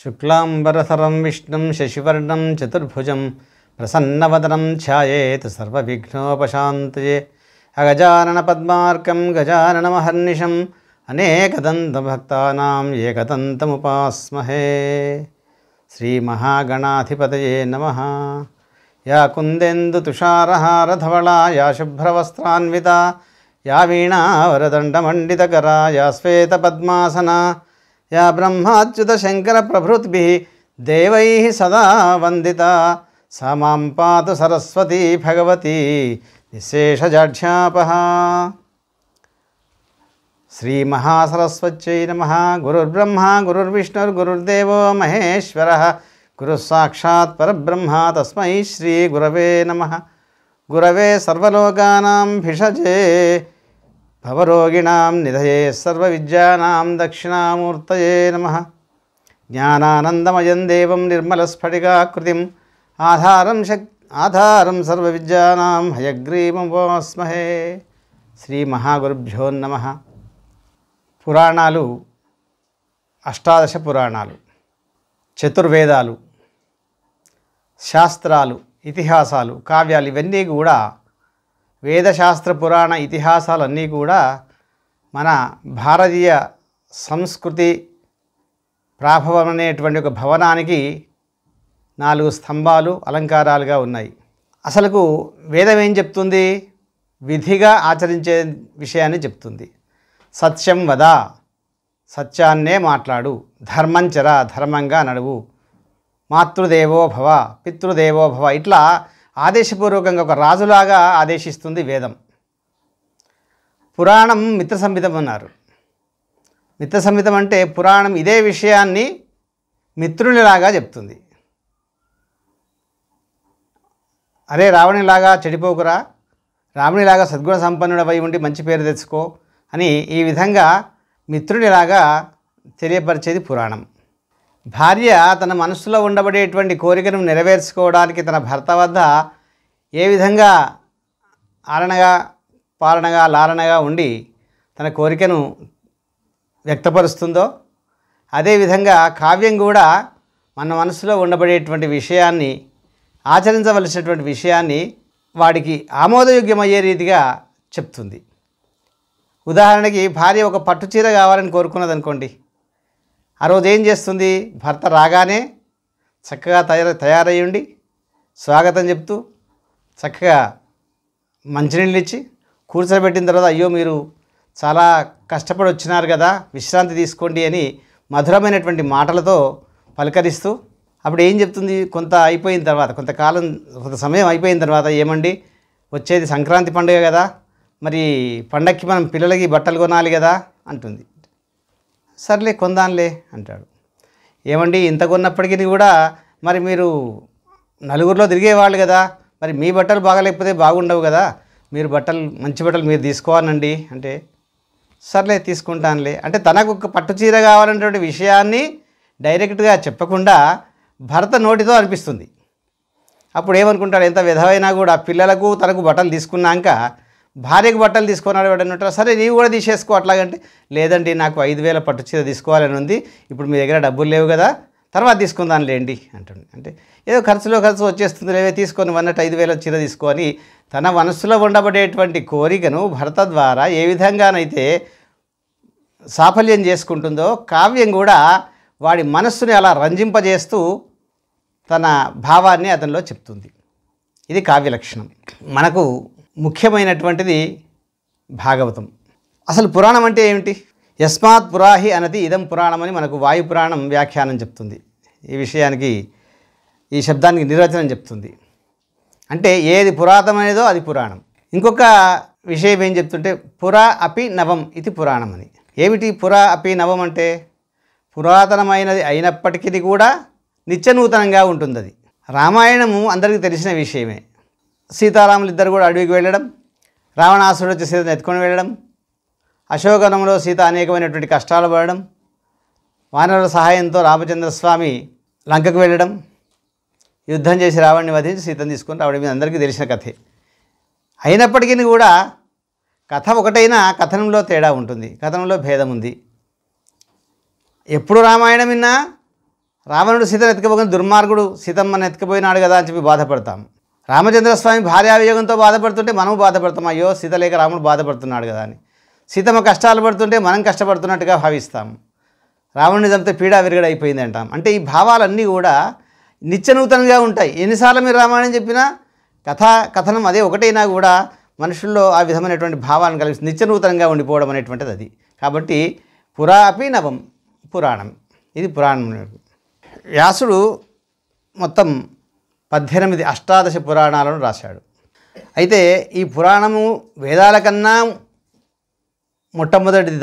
శుక్లాంబరధరం విష్ణుం శశివర్ణం చతుర్భుజం ప్రసన్నవదనం ఛాయేత్ సర్వవిఘ్నోపశాంతయే అగజానన పద్మార్కం గజాననమహర్నిశం అనేకదంతభక్తానాం ఏకదంతముపాస్మహే. శ్రీమహాగణాధిపతయే నమః. యా కుందేందు తుషారహారధవళా యా శుభ్రవస్త్రాన్వితా యా వీణావరదండమండితకరా యా శ్వేతపద్మాసనా యా బ్రహ్మాచ్యుత శంకర ప్రభృద్భిః దేవైః సదా వందితా సా మాం పాతు సరస్వతీ భగవతి నిశేషజాఢ్యాపహ. శ్రీమహాసరస్వత్యై నమః. గురుర్బ్రహ్మ గురుర్విష్ణుర్గురుర్దేవో మహేశ్వరః గురుః సాక్షాత్ పరబ్రహ్మ తస్మై శ్రీ గురవే నమః. గురవే సర్వలోకానాం భిషజే భవరోగిణాం నిధయే సర్వవిద్యానాం దక్షిణామూర్తయే నమః. జ్ఞానానందమయం దేవం నిర్మలస్ఫటికాకృతిం ఆధారం సర్వవిద్యానాం హయగ్రీవముపాస్మహే. శ్రీ మహాగురుభ్యో నమః. పురాణాలు 18 పురాణాలు, చతుర్వేదాలు, శాస్త్రాలు, ఇతిహాసాలు, కావ్యాలు ఇవన్నీ కూడా వేదశాస్త్ర పురాణ ఇతిహాసాలన్నీ కూడా మన భారతీయ సంస్కృతి ప్రాభవం అనేటువంటి ఒక భవనానికి 4 స్తంభాలు అలంకారాలుగా ఉన్నాయి. అసలుకు వేదం ఏం చెప్తుంది? విధిగా ఆచరించే విషయాన్ని చెప్తుంది. సత్యం వద, సత్యాన్నే మాట్లాడు, ధర్మంచర, ధర్మంగా నడువు, మాతృదేవో భవ, పితృదేవో భవ, ఇట్లా ఆదేశపూర్వకంగా ఒక రాజులాగా ఆదేశిస్తుంది వేదం. పురాణం మిత్ర సంహితం అన్నారు. మిత్ర సంహితం అంటే పురాణం ఇదే విషయాన్ని మిత్రునిలాగా చెప్తుంది. అరే రావణిలాగా చెడిపోకురా, రామునిలాగా సద్గుణ సంపన్నుడవై ఉండి మంచి పేరు తెచ్చుకో అని ఈ విధంగా మిత్రునిలాగా తెలియపరిచేది పురాణం. భార్య తన మనస్సులో ఉండబడేటువంటి కోరికను నెరవేర్చుకోవడానికి తన భర్త వద్ద ఏ విధంగా ఆలనగా పాలనగా లాలనగా ఉండి తన కోరికను వ్యక్తపరుస్తుందో అదేవిధంగా కావ్యం కూడా మన మనసులో ఉండబడేటువంటి విషయాన్ని, ఆచరించవలసినటువంటి విషయాన్ని వాడికి ఆమోదయోగ్యమయ్యే రీతిగా చెప్తుంది. ఉదాహరణకి భార్య ఒక పట్టుచీర కావాలని కోరుకున్నది అనుకోండి. ఆ రోజు ఏం చేస్తుంది? భర్త రాగానే చక్కగా తయారయ్యుండి స్వాగతం చెప్తూ చక్కగా మంచినీళ్ళు ఇచ్చి కూర్చోబెట్టిన తర్వాత, అయ్యో మీరు చాలా కష్టపడి వచ్చినారు కదా, విశ్రాంతి తీసుకోండి అని మధురమైనటువంటి మాటలతో పలకరిస్తూ, అప్పుడు ఏం చెప్తుంది? కొంత సమయం అయిపోయిన తర్వాత, ఏమండి వచ్చేది సంక్రాంతి పండుగ కదా, మరి పండక్కి మనం పిల్లలకి బట్టలు కొనాలి కదా అంటుంది. సర్లే కొందాంలే అంటాడు. ఏమండి ఇంత కొన్నప్పటికీ కూడా మరి మీరు నలుగురిలో తిరిగేవాళ్ళు కదా, మరి మీ బట్టలు బాగాలేకపోతే బాగుండవు కదా, మీరు మంచి బట్టలు మీరు తీసుకోవాలండి అంటే, సర్లే తీసుకుంటానులే అంటే తనకు ఒక పట్టుచీర కావాలనేటువంటి విషయాన్ని డైరెక్ట్గా చెప్పకుండా భర్త నోటితో అనిపిస్తుంది. అప్పుడు ఏమనుకుంటాడు? ఎంత విధవైనా కూడా పిల్లలకు తనకు బట్టలు తీసుకున్నాక భార్యకు బట్టలు తీసుకున్నాడు ఎవడన్నట్టు, సరే నీవు కూడా తీసేసుకో అట్లాగంటే, లేదండి నాకు 5,000 పట్టుచీర తీసుకోవాలని ఉంది, ఇప్పుడు మీ దగ్గర డబ్బులు లేవు కదా, తర్వాత తీసుకుందాను లేండి అంటుంది. అంటే ఏదో ఖర్చు వచ్చేస్తుంది, లేవే తీసుకొని అన్నట్టు 5,000 చీర తీసుకొని తన మనస్సులో ఉండబడేటువంటి కోరికను భర్త ద్వారా ఏ విధంగానైతే సాఫల్యం చేసుకుంటుందో కావ్యం కూడా వాడి మనస్సుని అలా రంజింపజేస్తూ తన భావాన్ని అతనిలో చెప్తుంది. ఇది కావ్య లక్షణం. మనకు ముఖ్యమైనటువంటిది భాగవతం. అసలు పురాణం అంటే ఏమిటి? యస్మాత్ పురాహి అనతి ఇదం పురాణం అని మనకు వాయు పురాణం వ్యాఖ్యానం చెప్తుంది. ఈ విషయానికి, ఈ శబ్దానికి నిర్వచనం చెప్తుంది. అంటే ఏది పురాతనమైనదో అది పురాణం. ఇంకొక విషయం ఏం చెప్తుంటే, పురా అపి నవం ఇది పురాణం అని. ఏమిటి పురా అపి నవం అంటే? పురాతనమైనది అయినప్పటికీ కూడా నిత్యనూతనంగా ఉంటుంది అది. రామాయణము అందరికీ తెలిసిన విషయమే. సీతారాములు ఇద్దరు కూడా అడవికి వెళ్ళడం, రావణాసురుడు వచ్చి సీతను ఎత్తుకొని వెళ్ళడం, అశోకవనంలో సీత అనేకమైనటువంటి కష్టాలు పడడం, వానరుల సహాయంతో రామచంద్రస్వామి లంకకు వెళ్ళడం, యుద్ధం చేసి రావణ్ణి వధించి సీతను తీసుకొని రావడం, మీద అందరికీ తెలిసిన కథే. అయినప్పటికీ కూడా కథ ఒకటైనా కథనంలో తేడా ఉంటుంది, కథనంలో భేదం ఉంది. ఎప్పుడు రామాయణం విన్నా రావణుడు సీతను ఎత్తుకపోయిన దుర్మార్గుడు సీతమ్మని ఎత్తుకుపోయినాడు కదా అని చెప్పి బాధపడతాం. రామచంద్రస్వామి భార్యావియోగంతో బాధపడుతుంటే మనము బాధపడతాం, అయ్యో సీత లేక రాముడు బాధపడుతున్నాడు కదా అని. సీతమ్మ కష్టాలు పడుతుంటే మనం కష్టపడుతున్నట్టుగా భావిస్తాం. రావణుని చంపితే పీడా విరగడైపోయింది అంటాం. అంటే ఈ భావాలన్నీ కూడా నిత్యనూతనంగా ఉంటాయి. ఎన్నిసార్లు మీరు రామాయణం చెప్పినా కథనం అదే ఒకటైనా కూడా మనుషుల్లో ఆ విధమైనటువంటి భావాలను కలిగి నిత్యనూతనంగా ఉండిపోవడం అనేటువంటిది అది. కాబట్టి పురాపి నవం పురాణం, ఇది పురాణం. వ్యాసుడు మొత్తం 18 అష్టాదశ పురాణాలను రాశాడు. అయితే ఈ పురాణము వేదాల కన్నా మొట్టమొదటిది,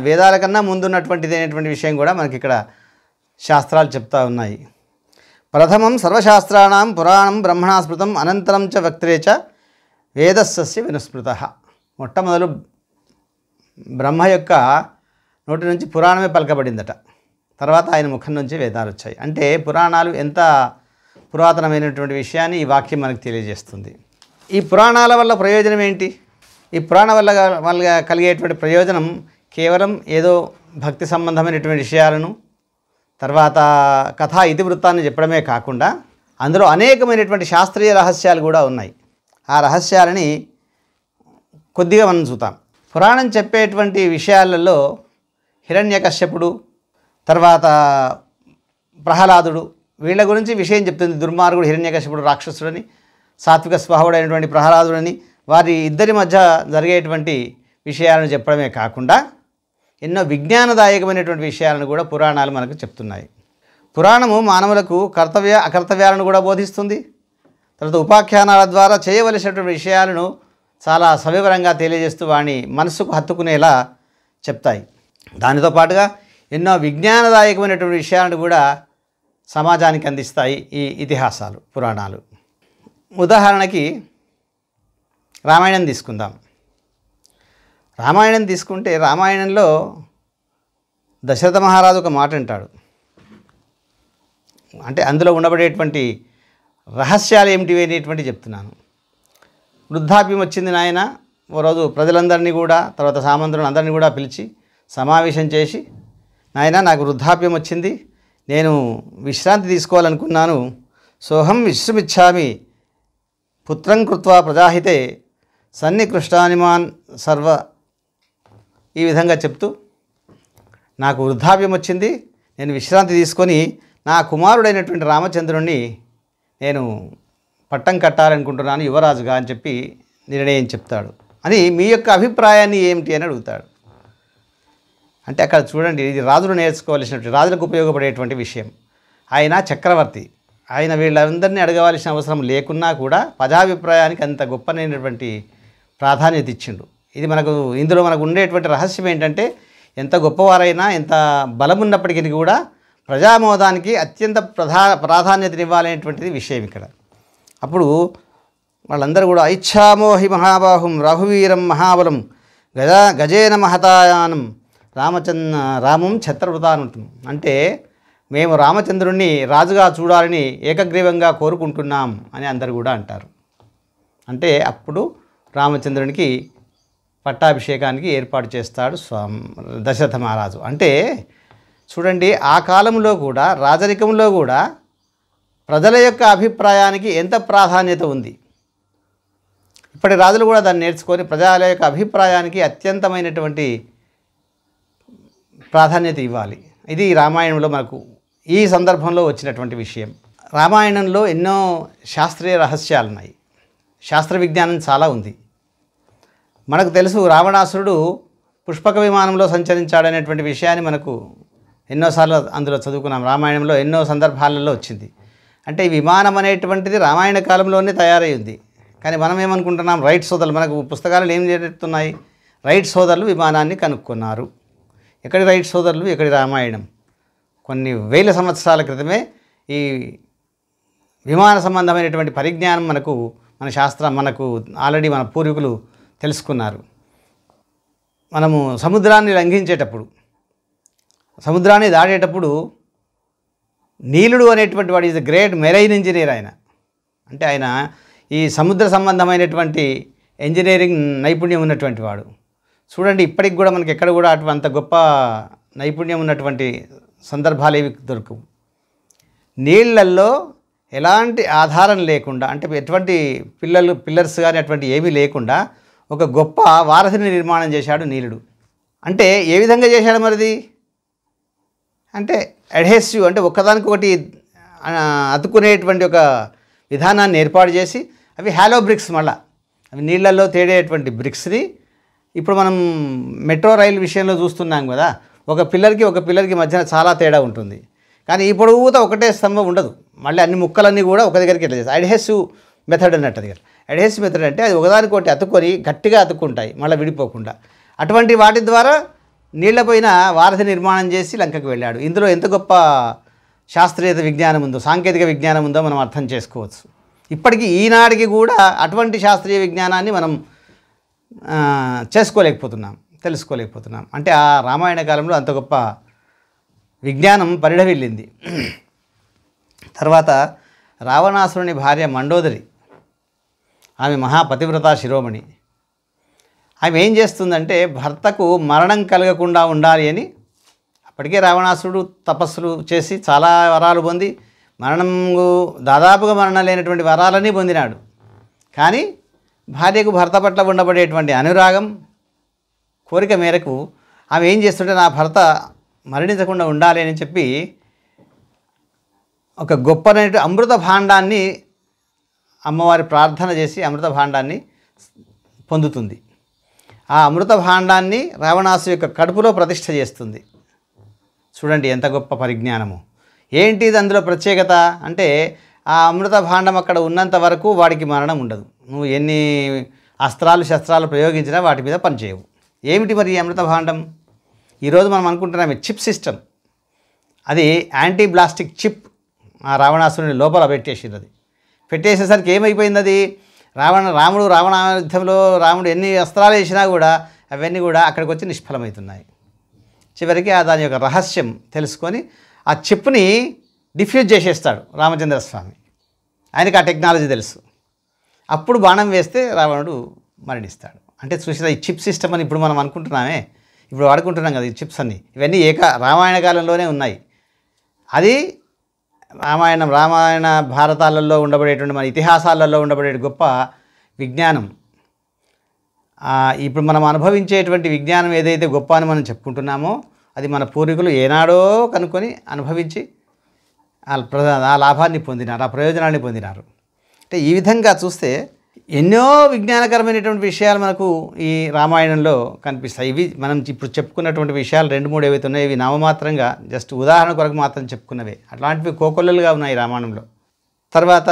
వేదాల కన్నా ముందున్నటువంటిది అనేటువంటి విషయం కూడా మనకి ఇక్కడ శాస్త్రాలు చెప్తా ఉన్నాయి. ప్రథమం సర్వశాస్త్రాణం పురాణం బ్రహ్మణా స్మృతం అనంతరం చ వక్త్రే చ వేదస్య వినుస్మృత. మొట్టమొదలు బ్రహ్మ యొక్క నోటి నుంచి పురాణమే పలకబడిందట, తర్వాత ఆయన ముఖం నుంచి వేదాలు వచ్చాయి. అంటే పురాణాలు ఎంత పురాతనమైనటువంటి విషయాన్ని ఈ వాక్యం మనకు తెలియజేస్తుంది. ఈ పురాణాల వల్ల ప్రయోజనం ఏంటి? ఈ పురాణ వల్ల కలిగేటువంటి ప్రయోజనం కేవలం ఏదో భక్తి సంబంధమైనటువంటి విషయాలను, తర్వాత కథా ఇతివృత్తాన్ని చెప్పడమే కాకుండా అందులో అనేకమైనటువంటి శాస్త్రీయ రహస్యాలు కూడా ఉన్నాయి. ఆ రహస్యాలని కొద్దిగా మనం చూద్దాం. పురాణం చెప్పేటువంటి విషయాలలో హిరణ్యకశ్యపుడు, తర్వాత ప్రహ్లాదుడు, వీళ్ళ గురించి విషయం చెప్తుంది. దుర్మార్గుడు హిరణ్యకశ్యపుడు రాక్షసుడని, సాత్విక స్వభావుడైనటువంటి ప్రహ్లాదుడని, వారి ఇద్దరి మధ్య జరిగేటువంటి విషయాలను చెప్పడమే కాకుండా ఎన్నో విజ్ఞానదాయకమైనటువంటి విషయాలను కూడా పురాణాలు మనకు చెప్తున్నాయి. పురాణము మానవులకు కర్తవ్య అకర్తవ్యాలను కూడా బోధిస్తుంది. తర్వాత ఉపాఖ్యానాల ద్వారా చేయవలసినటువంటి విషయాలను చాలా సవివరంగా తెలియజేస్తూ వాణి మనసుకు హత్తుకునేలా చెప్తాయి. దానితో పాటుగా ఎన్నో విజ్ఞానదాయకమైనటువంటి విషయాలను కూడా సమాజానికి అందిస్తాయి ఈ ఇతిహాసాలు, పురాణాలు. ఉదాహరణకి రామాయణం తీసుకుందాం. రామాయణం తీసుకుంటే రామాయణంలో దశరథ మహారాజు ఒక మాట అంటాడు. అంటే అందులో ఉండబడేటువంటి రహస్యాలు ఏమిటివి అనేటువంటి చెప్తున్నాను. వృద్ధాప్యం వచ్చింది నాయన. ఓ రోజు ప్రజలందరినీ కూడా, తర్వాత సామంతులను అందరినీ కూడా పిలిచి సమావేశం చేసి, నాయన నాకు వృద్ధాప్యం వచ్చింది, నేను విశ్రాంతి తీసుకోవాలనుకున్నాను. సోహం విశ్రమిచ్చామి పుత్రం కృత్వా ప్రజాహితే సన్నికృష్టానిమాన్ సర్వ, ఈ విధంగా చెప్తూ నాకు వృద్ధాప్యం వచ్చింది, నేను విశ్రాంతి తీసుకొని నా కుమారుడైనటువంటి రామచంద్రుణ్ణి నేను పట్టం కట్టాలనుకుంటున్నాను యువరాజుగా అని చెప్పి నిర్ణయం చెప్తాడు. అని మీ యొక్క అభిప్రాయాన్ని ఏమిటి అని అడుగుతాడు. అంటే అక్కడ చూడండి, ఇది రాజులు నేర్చుకోవాల్సినటువంటి, రాజులకు ఉపయోగపడేటువంటి విషయం. ఆయన చక్రవర్తి, ఆయన వీళ్ళందరినీ అడగవలసిన అవసరం లేకున్నా కూడా ప్రజాభిప్రాయానికి అంత గొప్పనైనటువంటి ప్రాధాన్యత ఇచ్చిండు. ఇది ఇందులో మనకు ఉండేటువంటి రహస్యం ఏంటంటే, ఎంత గొప్పవారైనా, ఎంత బలం ఉన్నప్పటికీ కూడా ప్రజామోదానికి అత్యంత ప్రాధాన్యతనివ్వాలనేటువంటిది విషయం ఇక్కడ. అప్పుడు వాళ్ళందరూ కూడా ఐచ్ఛామోహి మహాబాహుం రఘువీరం మహాబలం గజేన మహతాయానం రామం ఛత్రవృతానుతం. అంటే మేము రామచంద్రుణ్ణి రాజుగా చూడాలని ఏకగ్రీవంగా కోరుకుంటున్నాం అని అందరు కూడా అంటారు. అంటే అప్పుడు రామచంద్రునికి పట్టాభిషేకానికి ఏర్పాటు చేస్తాడు దశరథ మహారాజు. అంటే చూడండి, ఆ కాలంలో కూడా, రాజరికంలో కూడా ప్రజల యొక్క అభిప్రాయానికి ఎంత ప్రాధాన్యత ఉంది. ఇప్పటి రాజులు కూడా దాన్ని నేర్చుకొని ప్రజల యొక్క అభిప్రాయానికి అత్యంతమైనటువంటి ప్రాధాన్యత ఇవ్వాలి. ఇది రామాయణంలో మనకు ఈ సందర్భంలో వచ్చినటువంటి విషయం. రామాయణంలో ఎన్నో శాస్త్రీయ రహస్యాలు ఉన్నాయి. శాస్త్ర విజ్ఞానం చాలా ఉంది. మనకు తెలుసు, రావణాసురుడు పుష్పక విమానంలో సంచరించాడనేటువంటి విషయాన్ని మనకు ఎన్నోసార్లు అందులో చదువుకున్నాం. రామాయణంలో ఎన్నో సందర్భాలలో వచ్చింది. అంటే ఈ విమానం అనేటువంటిది రామాయణ కాలంలోనే తయారయ్యింది. కానీ మనం ఏమనుకుంటున్నాం, రైట్ సోదరులు, మనకు పుస్తకాలు ఏం చెప్తున్నాయి, రైట్ సోదరులు విమానాన్ని కనుక్కున్నారు. ఎక్కడి రైట్ సోదరులు, ఎక్కడి రామాయణం? కొన్ని వేల సంవత్సరాల క్రితమే ఈ విమాన సంబంధమైనటువంటి పరిజ్ఞానం మన శాస్త్రం మనకు ఆల్రెడీ మన పూర్వీకులు తెలుసుకున్నారు. మనము సముద్రాన్ని లంఘించేటప్పుడు, సముద్రాన్ని దాటేటప్పుడు నీలుడు అనేటువంటి వాడు ఈజ్ గ్రేట్ మెరైన్ ఇంజనీర్. అంటే ఆయన ఈ సముద్ర సంబంధమైనటువంటి ఇంజనీరింగ్ నైపుణ్యం ఉన్నటువంటి వాడు. చూడండి, ఇప్పటికి కూడా మనకి ఎక్కడ కూడా అంత గొప్ప నైపుణ్యం ఉన్నటువంటి సందర్భాలు ఏవి దొరకవు. నీళ్ళల్లో ఎలాంటి ఆధారం లేకుండా, అంటే ఎటువంటి పిల్లర్స్ కానీ అటువంటి ఏమీ లేకుండా ఒక గొప్ప వారధిని నిర్మాణం చేశాడు నీలుడు. అంటే ఏ విధంగా చేశాడు మరిది అంటే అడ్హెసివ్, అంటే ఒకదానికొకటి అతుక్కునేటువంటి ఒక విధానాన్ని ఏర్పాటు చేసి, అవి హాలో బ్రిక్స్, మళ్ళీ అవి నీళ్ళల్లో తేడేటువంటి బ్రిక్స్ని ఇప్పుడు మనం మెట్రో రైలు విషయంలో చూస్తున్నాం కదా, ఒక పిల్లర్కి మధ్యన చాలా తేడా ఉంటుంది. కానీ ఈ పొడవుతో ఒకటే స్తంభం ఉండదు, మళ్ళీ అన్ని ముక్కలన్నీ కూడా ఒక దగ్గరికి ఎట్లా చేస్తాయి. అడ్హెసివ్ మెథడ్ అన్నట్టు. అది అడ్హెసివ్ మెథడ్ అంటే అది ఒకదానికొకటి అతుక్కొని గట్టిగా అతుక్కుంటాయి మళ్ళీ విడిపోకుండా. అటువంటి వాటి ద్వారా నీళ్లపైన వారధి నిర్మాణం చేసి లంకకు వెళ్ళాడు. ఇందులో ఎంత గొప్ప శాస్త్రీయత విజ్ఞానం ఉందో, సాంకేతిక విజ్ఞానం ఉందో మనం అర్థం చేసుకోవచ్చు. ఇప్పటికీ ఈనాటికి కూడా అటువంటి శాస్త్రీయ విజ్ఞానాన్ని మనం తెలుసుకోలేకపోతున్నాం. అంటే ఆ రామాయణ కాలంలో అంత గొప్ప విజ్ఞానం పరిఢవిల్లింది. తర్వాత రావణాసురుని భార్య మండోదరి, ఆమె మహాపతివ్రతా శిరోమణి. ఆమె ఏం చేస్తుందంటే భర్తకు మరణం కలగకుండా ఉండాలి అని, అప్పటికే రావణాసురుడు తపస్సులు చేసి చాలా వరాలు పొంది దాదాపుగా మరణం లేనటువంటి వరాలన్నీ పొందినాడు. కానీ భార్యకు భర్త పట్ల ఉండబడేటువంటి అనురాగం, కోరిక మేరకు ఆమె ఏం చేస్తుంటే నా భర్త మరణించకుండా ఉండాలి అని చెప్పి ఒక గొప్పనైన అమృత భాండాన్ని అమ్మవారి ప్రార్థన చేసి అమృత భాండాన్ని పొందుతుంది. ఆ అమృత భాండాన్ని రావణాసు యొక్క కడుపులో ప్రతిష్ఠ చేస్తుంది. చూడండి ఎంత గొప్ప పరిజ్ఞానము. ఏంటిది అందులో ప్రత్యేకత అంటే ఆ అమృత భాండం అక్కడ ఉన్నంత వరకు వాడికి మరణం ఉండదు. నువ్వు ఎన్ని అస్త్రాలు శస్త్రాలు ప్రయోగించినా వాటి మీద పనిచేయవు. ఏమిటి మరి ఈ అమృత భాండం? ఈరోజు మనం అనుకుంటున్నామే చిప్ సిస్టమ్, అది యాంటీ బ్లాస్టిక్ చిప్ ఆ రావణాసురుని లోపల పెట్టేసేసరికి ఏమైపోయింది అది? రాముడు రావణ యుద్ధంలో రాముడు ఎన్ని అస్త్రాలు వేసినా కూడా అవన్నీ కూడా అక్కడికి వచ్చి నిష్ఫలమవుతున్నాయి. చివరికి దాని యొక్క రహస్యం తెలుసుకొని ఆ చిప్ని డిఫ్యూజ్ చేసేస్తాడు రామచంద్రస్వామి. ఆయనకి ఆ టెక్నాలజీ తెలుసు. అప్పుడు బాణం వేస్తే రావణుడు మరణిస్తాడు. అంటే చూసిన ఈ చిప్ సిస్టమ్ అని ఇప్పుడు మనం అనుకుంటున్నామే, ఇప్పుడు వాడుకుంటున్నాం కదా ఈ చిప్స్ అన్నీ, ఇవన్నీ రామాయణ కాలంలోనే ఉన్నాయి. అది రామాయణ భారతాలలో ఉండబడేటువంటి మన ఇతిహాసాలలో ఉండబడే గొప్ప విజ్ఞానం. ఇప్పుడు మనం అనుభవించేటువంటి విజ్ఞానం ఏదైతే గొప్ప అని మనం చెప్పుకుంటున్నామో అది మన పూర్వీకులు ఏనాడో కనుక్కొని అనుభవించి ఆ లాభాన్ని పొందినారు, ఆ ప్రయోజనాన్ని పొందినారు. అంటే ఈ విధంగా చూస్తే ఎన్నో విజ్ఞానకరమైనటువంటి విషయాలు మనకు ఈ రామాయణంలో కనిపిస్తాయి. ఇవి మనం ఇప్పుడు చెప్పుకున్నటువంటి విషయాలు 2-3 ఏవైతే ఉన్నాయో ఇవి నామమాత్రంగా జస్ట్ ఉదాహరణ కొరకు మాత్రం చెప్పుకున్నవే. అట్లాంటివి కోకొల్లలుగా ఉన్నాయి రామాయణంలో. తర్వాత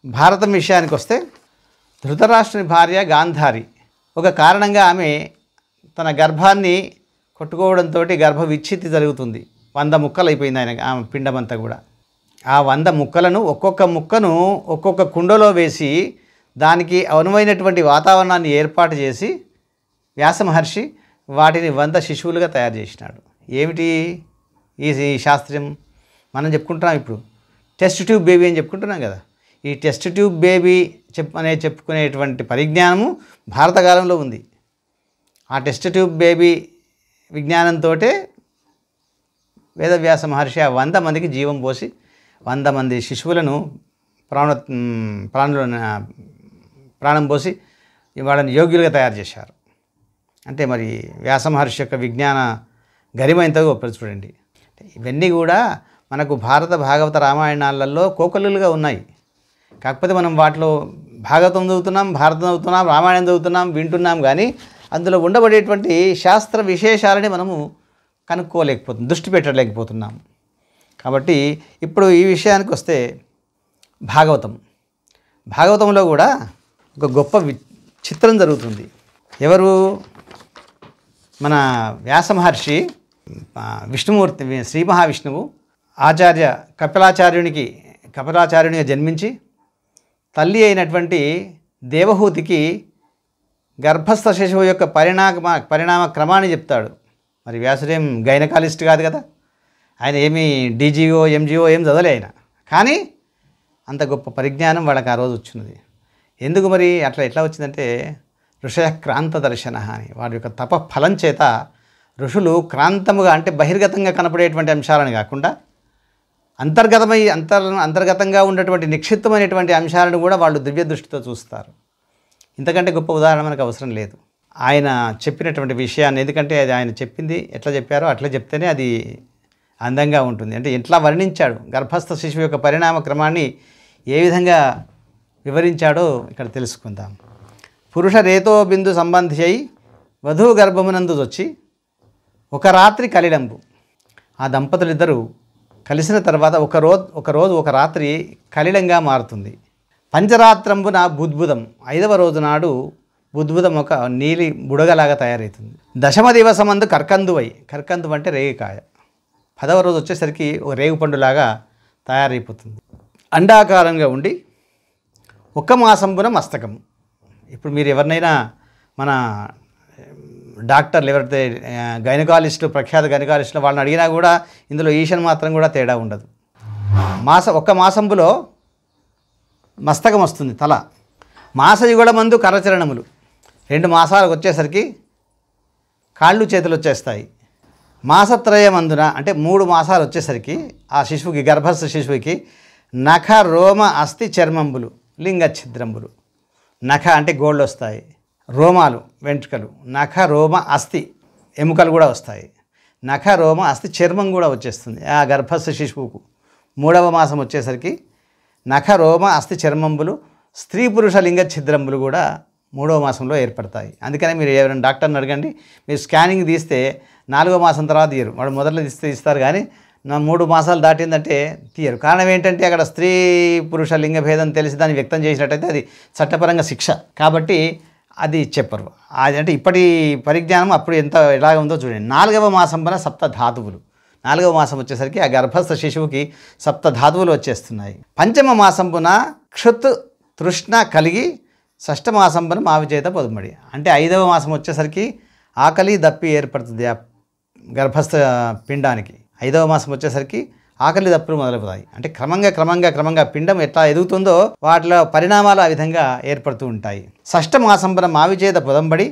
భారతం విషయానికి వస్తే ధృతరాష్ట్రుని భార్య గాంధారి ఒక కారణంగా ఆమె తన గర్భాన్ని కొట్టుకోవడంతో గర్భ విచ్ఛిత్తి జరుగుతుంది. 100 ముక్కలు అయిపోయింది ఆమె పిండమంతా కూడా. ఆ 100 ముక్కలను ఒక్కొక్క ముక్కను ఒక్కొక్క కుండలో వేసి దానికి అనువైనటువంటి వాతావరణాన్ని ఏర్పాటు చేసి వ్యాస మహర్షి వాటిని 100 శిశువులుగా తయారు చేసినాడు. ఏమిటి ఈ శాస్త్రం? మనం చెప్పుకుంటున్నాం ఇప్పుడు టెస్ట్ ట్యూబ్ బేబీ అని చెప్పుకుంటున్నాం కదా. ఈ టెస్ట్ ట్యూబ్ బేబీ చెప్పుకునేటువంటి పరిజ్ఞానము భారతకాలంలో ఉంది. ఆ టెస్ట్ ట్యూబ్ బేబీ విజ్ఞానంతో వేదవ్యాస మహర్షి ఆ 100 మందికి జీవం పోసి 100 మంది శిశువులను ప్రాణం పోసి వాళ్ళని యోగ్యులుగా తయారు చేశారు. అంటే మరి వ్యాస మహర్షి యొక్క విజ్ఞాన గరిమ ఎంతగా గొప్పది చూడండి. ఇవన్నీ కూడా మనకు భారత భాగవత రామాయణాలలో కోకొల్లులుగా ఉన్నాయి. కాకపోతే మనం వాటిలో భాగవతం చదువుతున్నాం, భారతం చదువుతున్నాం, రామాయణం చదువుతున్నాం, వింటున్నాం, కానీ అందులో ఉండబడేటువంటి శాస్త్ర విశేషాలని మనము దృష్టి పెట్టలేకపోతున్నాం. కాబట్టి ఇప్పుడు ఈ విషయానికి వస్తే భాగవతంలో కూడా ఒక గొప్ప చిత్రం జరుగుతుంది. ఎవరు? మన వ్యాస మహర్షి విష్ణుమూర్తి శ్రీ మహావిష్ణువు కపిలాచార్యునిగా జన్మించి తల్లి అయినటువంటి దేవహూతికి గర్భస్థ శిశువు యొక్క పరిణామ క్రమాన్ని చెప్తాడు. మరి వ్యాసుడేం గైనకాలిస్ట్ కాదు కదా, ఆయన ఏమీ డీజీఓ ఎంజీఓ ఏం చదవలే ఆయన. కానీ అంత గొప్ప పరిజ్ఞానం వాళ్ళకి ఆ రోజు వచ్చినది. ఎందుకు మరి ఎట్లా వచ్చిందంటే ఋషయ క్రాంత దర్శన అని, వారి యొక్క తప ఫలం చేత ఋషులు క్రాంతముగా అంటే బహిర్గతంగా కనపడేటువంటి అంశాలను కాకుండా అంతర్గతంగా ఉన్నటువంటి నిక్షిప్తమైనటువంటి అంశాలను కూడా వాళ్ళు దివ్య దృష్టితో చూస్తారు. ఇంతకంటే గొప్ప ఉదాహరణ మనకు అవసరం లేదు. ఆయన చెప్పినటువంటి విషయాన్ని, ఎందుకంటే అది ఆయన చెప్పింది ఎట్లా చెప్పారో అట్లా చెప్తేనే అది అందంగా ఉంటుంది. అంటే ఎట్లా వర్ణించాడు, గర్భస్థ శిశువు యొక్క పరిణామ క్రమాన్ని ఏ విధంగా వివరించాడో ఇక్కడ తెలుసుకుందాం. పురుష రేతో బిందు సంబంధి అయి వధువు గర్భమునందు వచ్చి ఒక రాత్రి కలిడంబు. ఆ దంపతులిద్దరూ కలిసిన తర్వాత ఒక రాత్రి కలిడంగా మారుతుంది. పంచరాత్రంబున బుద్భుదం, 5వ రోజు నాడు బుద్భుదం ఒక నీలి బుడగలాగా తయారవుతుంది. దశమ దివసమందు కర్కందు అంటే రేగికాయ. 10వ రోజు వచ్చేసరికి ఒక రేగుపండులాగా తయారైపోతుంది. అండాకారంగా ఉండి 1 మాసంబున మస్తకం. ఇప్పుడు మీరు ఎవరినైనా మన డాక్టర్లు ఎవరైతే గైనకాలజిస్టులు, ప్రఖ్యాత గైనకాలజిస్టులు వాళ్ళని అడిగినా కూడా ఇందులో ఈషన్ మాత్రం కూడా తేడా ఉండదు. 1 మాసంబులో మస్తకం వస్తుంది, తల. మాసయుగళమందు కరచరణములు, 2 మాసాలకు వచ్చేసరికి కాళ్ళు చేతులు వచ్చేస్తాయి. మాసత్రయమందున అంటే 3 మాసాలు వచ్చేసరికి ఆ శిశువుకి, గర్భస్థ శిశువుకి నఖ రోమ అస్థి చర్మంబులు, లింగ ఛిద్రంబులు. నఖ అంటే గోళ్ళు వస్తాయి, రోమాలు వెంట్రుకలు, నఖ రోమ అస్థి ఎముకలు కూడా వస్తాయి, నఖ రోమ అస్థి చర్మం కూడా వచ్చేస్తుంది ఆ గర్భస్థ శిశువుకు. 3వ మాసం వచ్చేసరికి నఖ రోమ అస్థి చర్మంబులు, స్త్రీ పురుష లింగ ఛిద్రంబులు కూడా 3వ మాసంలో ఏర్పడతాయి. అందుకనే మీరు ఎవరైనా డాక్టర్ని అడగండి, మీరు స్కానింగ్ తీస్తే 4వ మాసం తర్వాత తీయరు, వాడు మొదట్లో తీస్తారు, కానీ 3 మాసాలు దాటిందంటే తీయరు. కారణం ఏంటంటే అక్కడ స్త్రీ పురుష లింగ భేదం తెలిసి దాన్ని వ్యక్తం చేసినట్టయితే అది చట్టపరంగా శిక్ష, కాబట్టి అది చెప్పరు. అది అంటే ఇప్పటి పరిజ్ఞానం అప్పుడు ఎలాగ ఉందో చూడండి. 4వ మాసంపన సప్తధాతువులు. 4వ మాసం వచ్చేసరికి ఆ గర్భస్థ శిశువుకి సప్తధాతువులు వచ్చేస్తున్నాయి. 5వ మాసంపున క్షుత్ తృష్ణ కలిగి 6వ మాసంపున మావి చేత పొదుమడి. అంటే 5వ మాసం వచ్చేసరికి ఆకలి దప్పి ఏర్పడుతుంది ఆ గర్భస్థ పిండానికి. 5వ మాసం వచ్చేసరికి ఆకలి దప్పులు మొదలవుతాయి. అంటే క్రమంగా పిండం ఎట్లా ఎదుగుతుందో వాటిలో పరిణామాలు ఆ విధంగా ఏర్పడుతూ ఉంటాయి. 6వ మాసంపున మావి చేత పొదంబడి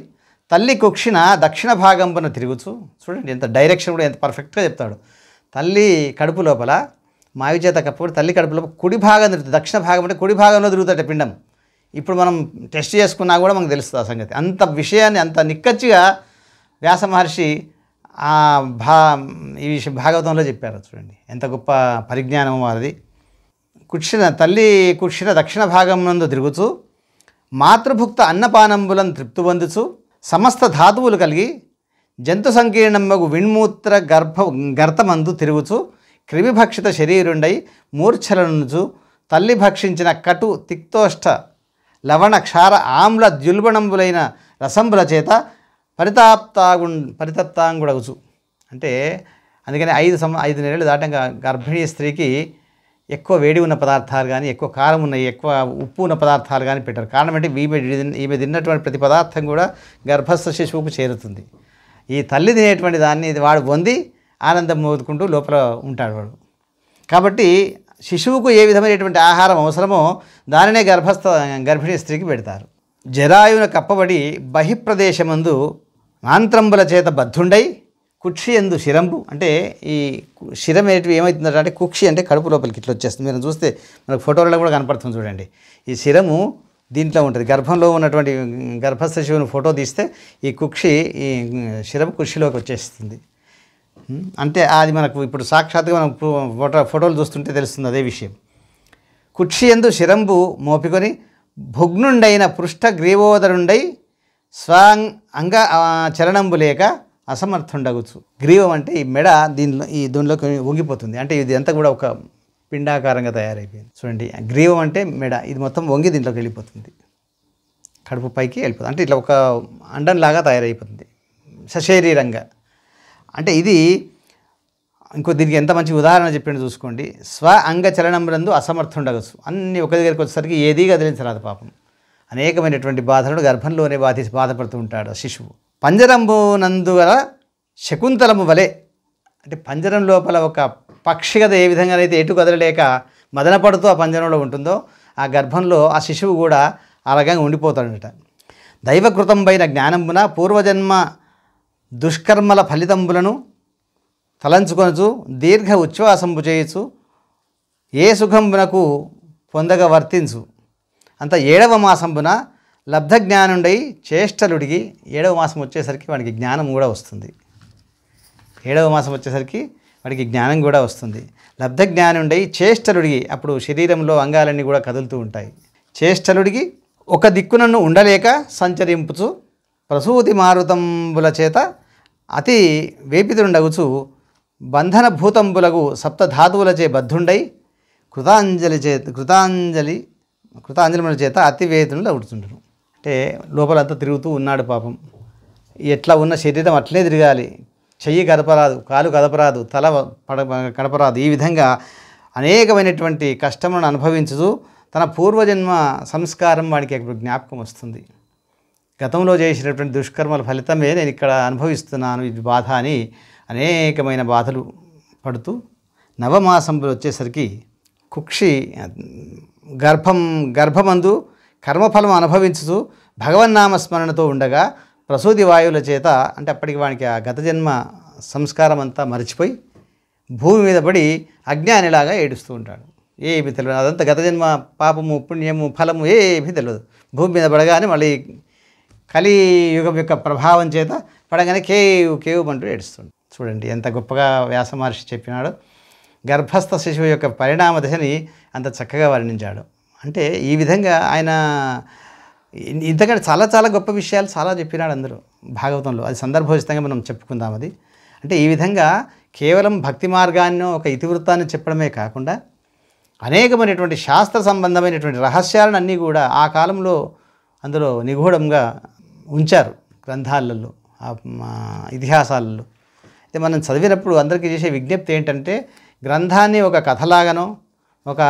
తల్లి కుక్షిన దక్షిణ భాగంపున తిరుగుచు. చూడండి ఎంత డైరెక్షన్ కూడా ఎంత పర్ఫెక్ట్గా చెప్తాడు. తల్లి కడుపు లోపల మావి చేత కప్పుడు తల్లి కడుపు లోపల కుడి భాగం తిరుగుతుంది. దక్షిణ భాగం అంటే కుడి భాగంలో తిరుగుతాడు పిండం. ఇప్పుడు మనం టెస్ట్ చేసుకున్నా కూడా మనకు తెలుస్తుంది ఆ సంగతి. అంత విషయాన్ని అంత నిక్కచ్చిగా వ్యాస మహర్షి ఈ విషయం భాగవతంలో చెప్పారు. చూడండి ఎంత గొప్ప పరిజ్ఞానం వారిది. తల్లి కుక్షిన దక్షిణ భాగం నందు తిరుగుచు మాతృభుక్త అన్నపానంబులను తృప్తి పొందుచు సమస్త ధాతువులు కలిగి జంతు సంకీర్ణమ్మగు విణ్మూత్ర గర్తమందు తిరుగుచు క్రిమిభక్షిత శరీరుండై మూర్ఛలనుచు తల్లి భక్షించిన కటు తిక్తోష్ట లవణ క్షార ఆమ్ల ద్యుల్బణంబులైన రసంబుల చేత పరితప్తాంగుడగుచు. అంటే అందుకని 5 నెలలు దాటాక గర్భిణీ స్త్రీకి ఎక్కువ వేడి ఉన్న పదార్థాలు కానీ, ఎక్కువ కారం ఉన్నాయి, ఎక్కువ ఉప్పు ఉన్న పదార్థాలు కానీ పెట్టారు. కారణం అంటే ఈమె తిన్నటువంటి ప్రతి పదార్థం కూడా గర్భస్థ శిశువుకు చేరుతుంది. ఈ తల్లి తినేటువంటి దాన్ని వాడు పొంది ఆనందం మోదుకుంటూ లోపల ఉంటాడు వాడు. కాబట్టి శిశువుకు ఏ విధమైనటువంటి ఆహారం అవసరమో దానినే గర్భిణీ స్త్రీకి పెడతారు. జరాయున కప్పబడి బహిప్రదేశమందు నాంత్రంబుల చేత బద్ధుండై కుక్షి ఎందు శిరంబు. అంటే ఈ శిరం ఏమవుతుందంటే అంటే కుక్షి అంటే కడుపు లోపలికి ఇట్లా వచ్చేస్తుంది. మీరు చూస్తే మనకు ఫోటోలలో కూడా కనపడుతుంది చూడండి. ఈ శిరము దీంట్లో ఉంటుంది. గర్భంలో ఉన్నటువంటి గర్భస్థ శిశువుని ఫోటో తీస్తే ఈ కుక్షి, ఈ శిరం కుక్షిలోకి వచ్చేస్తుంది. అంటే అది మనకు ఇప్పుడు సాక్షాత్తుగా మనం ఫోటోలు చూస్తుంటే తెలుస్తుంది అదే విషయం. కుక్షి ఎందు శిరంబు మోపికొని భుగ్నుండైన పృష్ఠ గ్రీవోదరుండై అంగ చరణంబు లేక అసమర్థుండగుచు. గ్రీవం అంటే ఈ మెడ దీనిలోకి వంగిపోతుంది. అంటే ఇది అంతా కూడా ఒక పిండాకారంగా తయారైపోయింది. చూడండి, గ్రీవం అంటే మెడ, ఇది మొత్తం వంగి దీంట్లోకి వెళ్ళిపోతుంది, కడుపు పైకి వెళ్ళిపోతుంది. అంటే ఇట్లా ఒక అండంలాగా తయారైపోతుంది సశరీరంగా. అంటే ఇది దీనికి ఎంత మంచి ఉదాహరణ చెప్పిండు చూసుకోండి. అంగ చలనంబునందు అసమర్థుండగచ్చు. అన్నీ ఒక దగ్గరికి వచ్చేసరికి ఏదీ కదిలించరాదు పాపం. అనేకమైనటువంటి బాధలను గర్భంలోనే బాధపడుతూ ఉంటాడు శిశువు. పంజరంబు నందు గల శకుంతలము వలె. అంటే పంజరం లోపల ఒక పక్షి కథ ఏ విధంగానైతే ఎటు కదలలేక మదనపడుతూ ఆ పంజరంలో ఉంటుందో ఆ గర్భంలో ఆ శిశువు కూడా ఆ రకంగా ఉండిపోతాడట. దైవకృతంపైన జ్ఞానంబున పూర్వజన్మ దుష్కర్మల ఫలితంబులను తలంచుకొనచు దీర్ఘ ఉచ్ఛ్వాసంబు చేయొచ్చు ఏ సుఖంబునకు పొందగ వర్తించు అంత 7వ మాసంబున లబ్ధ జ్ఞానుండై చేష్టలుడికి 7వ మాసం వచ్చేసరికి వాడికి జ్ఞానం కూడా వస్తుంది. 7వ మాసం వచ్చేసరికి వాడికి జ్ఞానం కూడా వస్తుంది. లబ్ధ జ్ఞానుండై చేష్టలుడికి, అప్పుడు శరీరంలో అంగాలన్నీ కూడా కదులుతూ ఉంటాయి. చేష్టలుడికి ఒక దిక్కునన్ను ఉండలేక సంచరింపుచు ప్రసూతి మారుతంబుల చేత అతి వేపితుండగుచు బంధన భూతంబులకు సప్తధాతువులచే బద్ధుండై కృతాంజలిముల చేత అతి వేతులు అవుతుంటారు. అంటే లోపలంతా తిరుగుతూ ఉన్నాడు పాపం. ఎట్లా ఉన్న శరీరం అట్లే తిరగాలి, చెయ్యి కదపరాదు, కాలు కదపరాదు, తల కడపరాదు. ఈ విధంగా అనేకమైనటువంటి కష్టములను అనుభవించుతూ తన పూర్వజన్మ సంస్కారం వాడికి ఇప్పుడు జ్ఞాపకం వస్తుంది. గతంలో చేసినటువంటి దుష్కర్మల ఫలితమే నేను ఇక్కడ అనుభవిస్తున్నాను ఇది బాధ అని అనేకమైన బాధలు పడుతూ నవమాసంలో వచ్చేసరికి కుక్షి గర్భమందు కర్మఫలం అనుభవించుతూ భగవన్నామస్మరణతో ఉండగా ప్రసూతి వాయువుల చేత, అంటే అప్పటికి వానికి ఆ గత జన్మ సంస్కారం అంతా మరిచిపోయి భూమి మీద పడి అజ్ఞానిలాగా ఏడుస్తూ ఉంటాడు. ఏమి తెలియదు, అదంతా గత జన్మ పాపము పుణ్యము ఫలము ఏమీ తెలియదు. భూమి మీద పడగానే మళ్ళీ కలియుగం యొక్క ప్రభావం చేత పడగానే కేవు అంటూ ఏడుస్తుంది. చూడండి ఎంత గొప్పగా వ్యాస మహర్షి చెప్పినాడు. గర్భస్థ శిశువు యొక్క పరిణామ దశని అంత చక్కగా వర్ణించాడు. అంటే ఈ విధంగా ఆయన ఇంతకంటే చాలా చాలా గొప్ప విషయాలు చాలా చెప్పినాడు అందరూ భాగవతంలో. అది సందర్భోచితంగా మనం చెప్పుకుందాం. అది అంటే ఈ విధంగా కేవలం భక్తి మార్గాన్ని ఒక ఇతివృత్తాన్ని చెప్పడమే కాకుండా అనేకమైనటువంటి శాస్త్ర సంబంధమైనటువంటి రహస్యాలను అన్నీ కూడా ఆ కాలంలో అందులో నిగూఢంగా ఉంచారు గ్రంథాలలో, ఇతిహాసాలలో. అయితే మనం చదివినప్పుడు అందరికీ చేసే విజ్ఞప్తి ఏంటంటే గ్రంథాన్ని ఒక కథలాగానో ఒక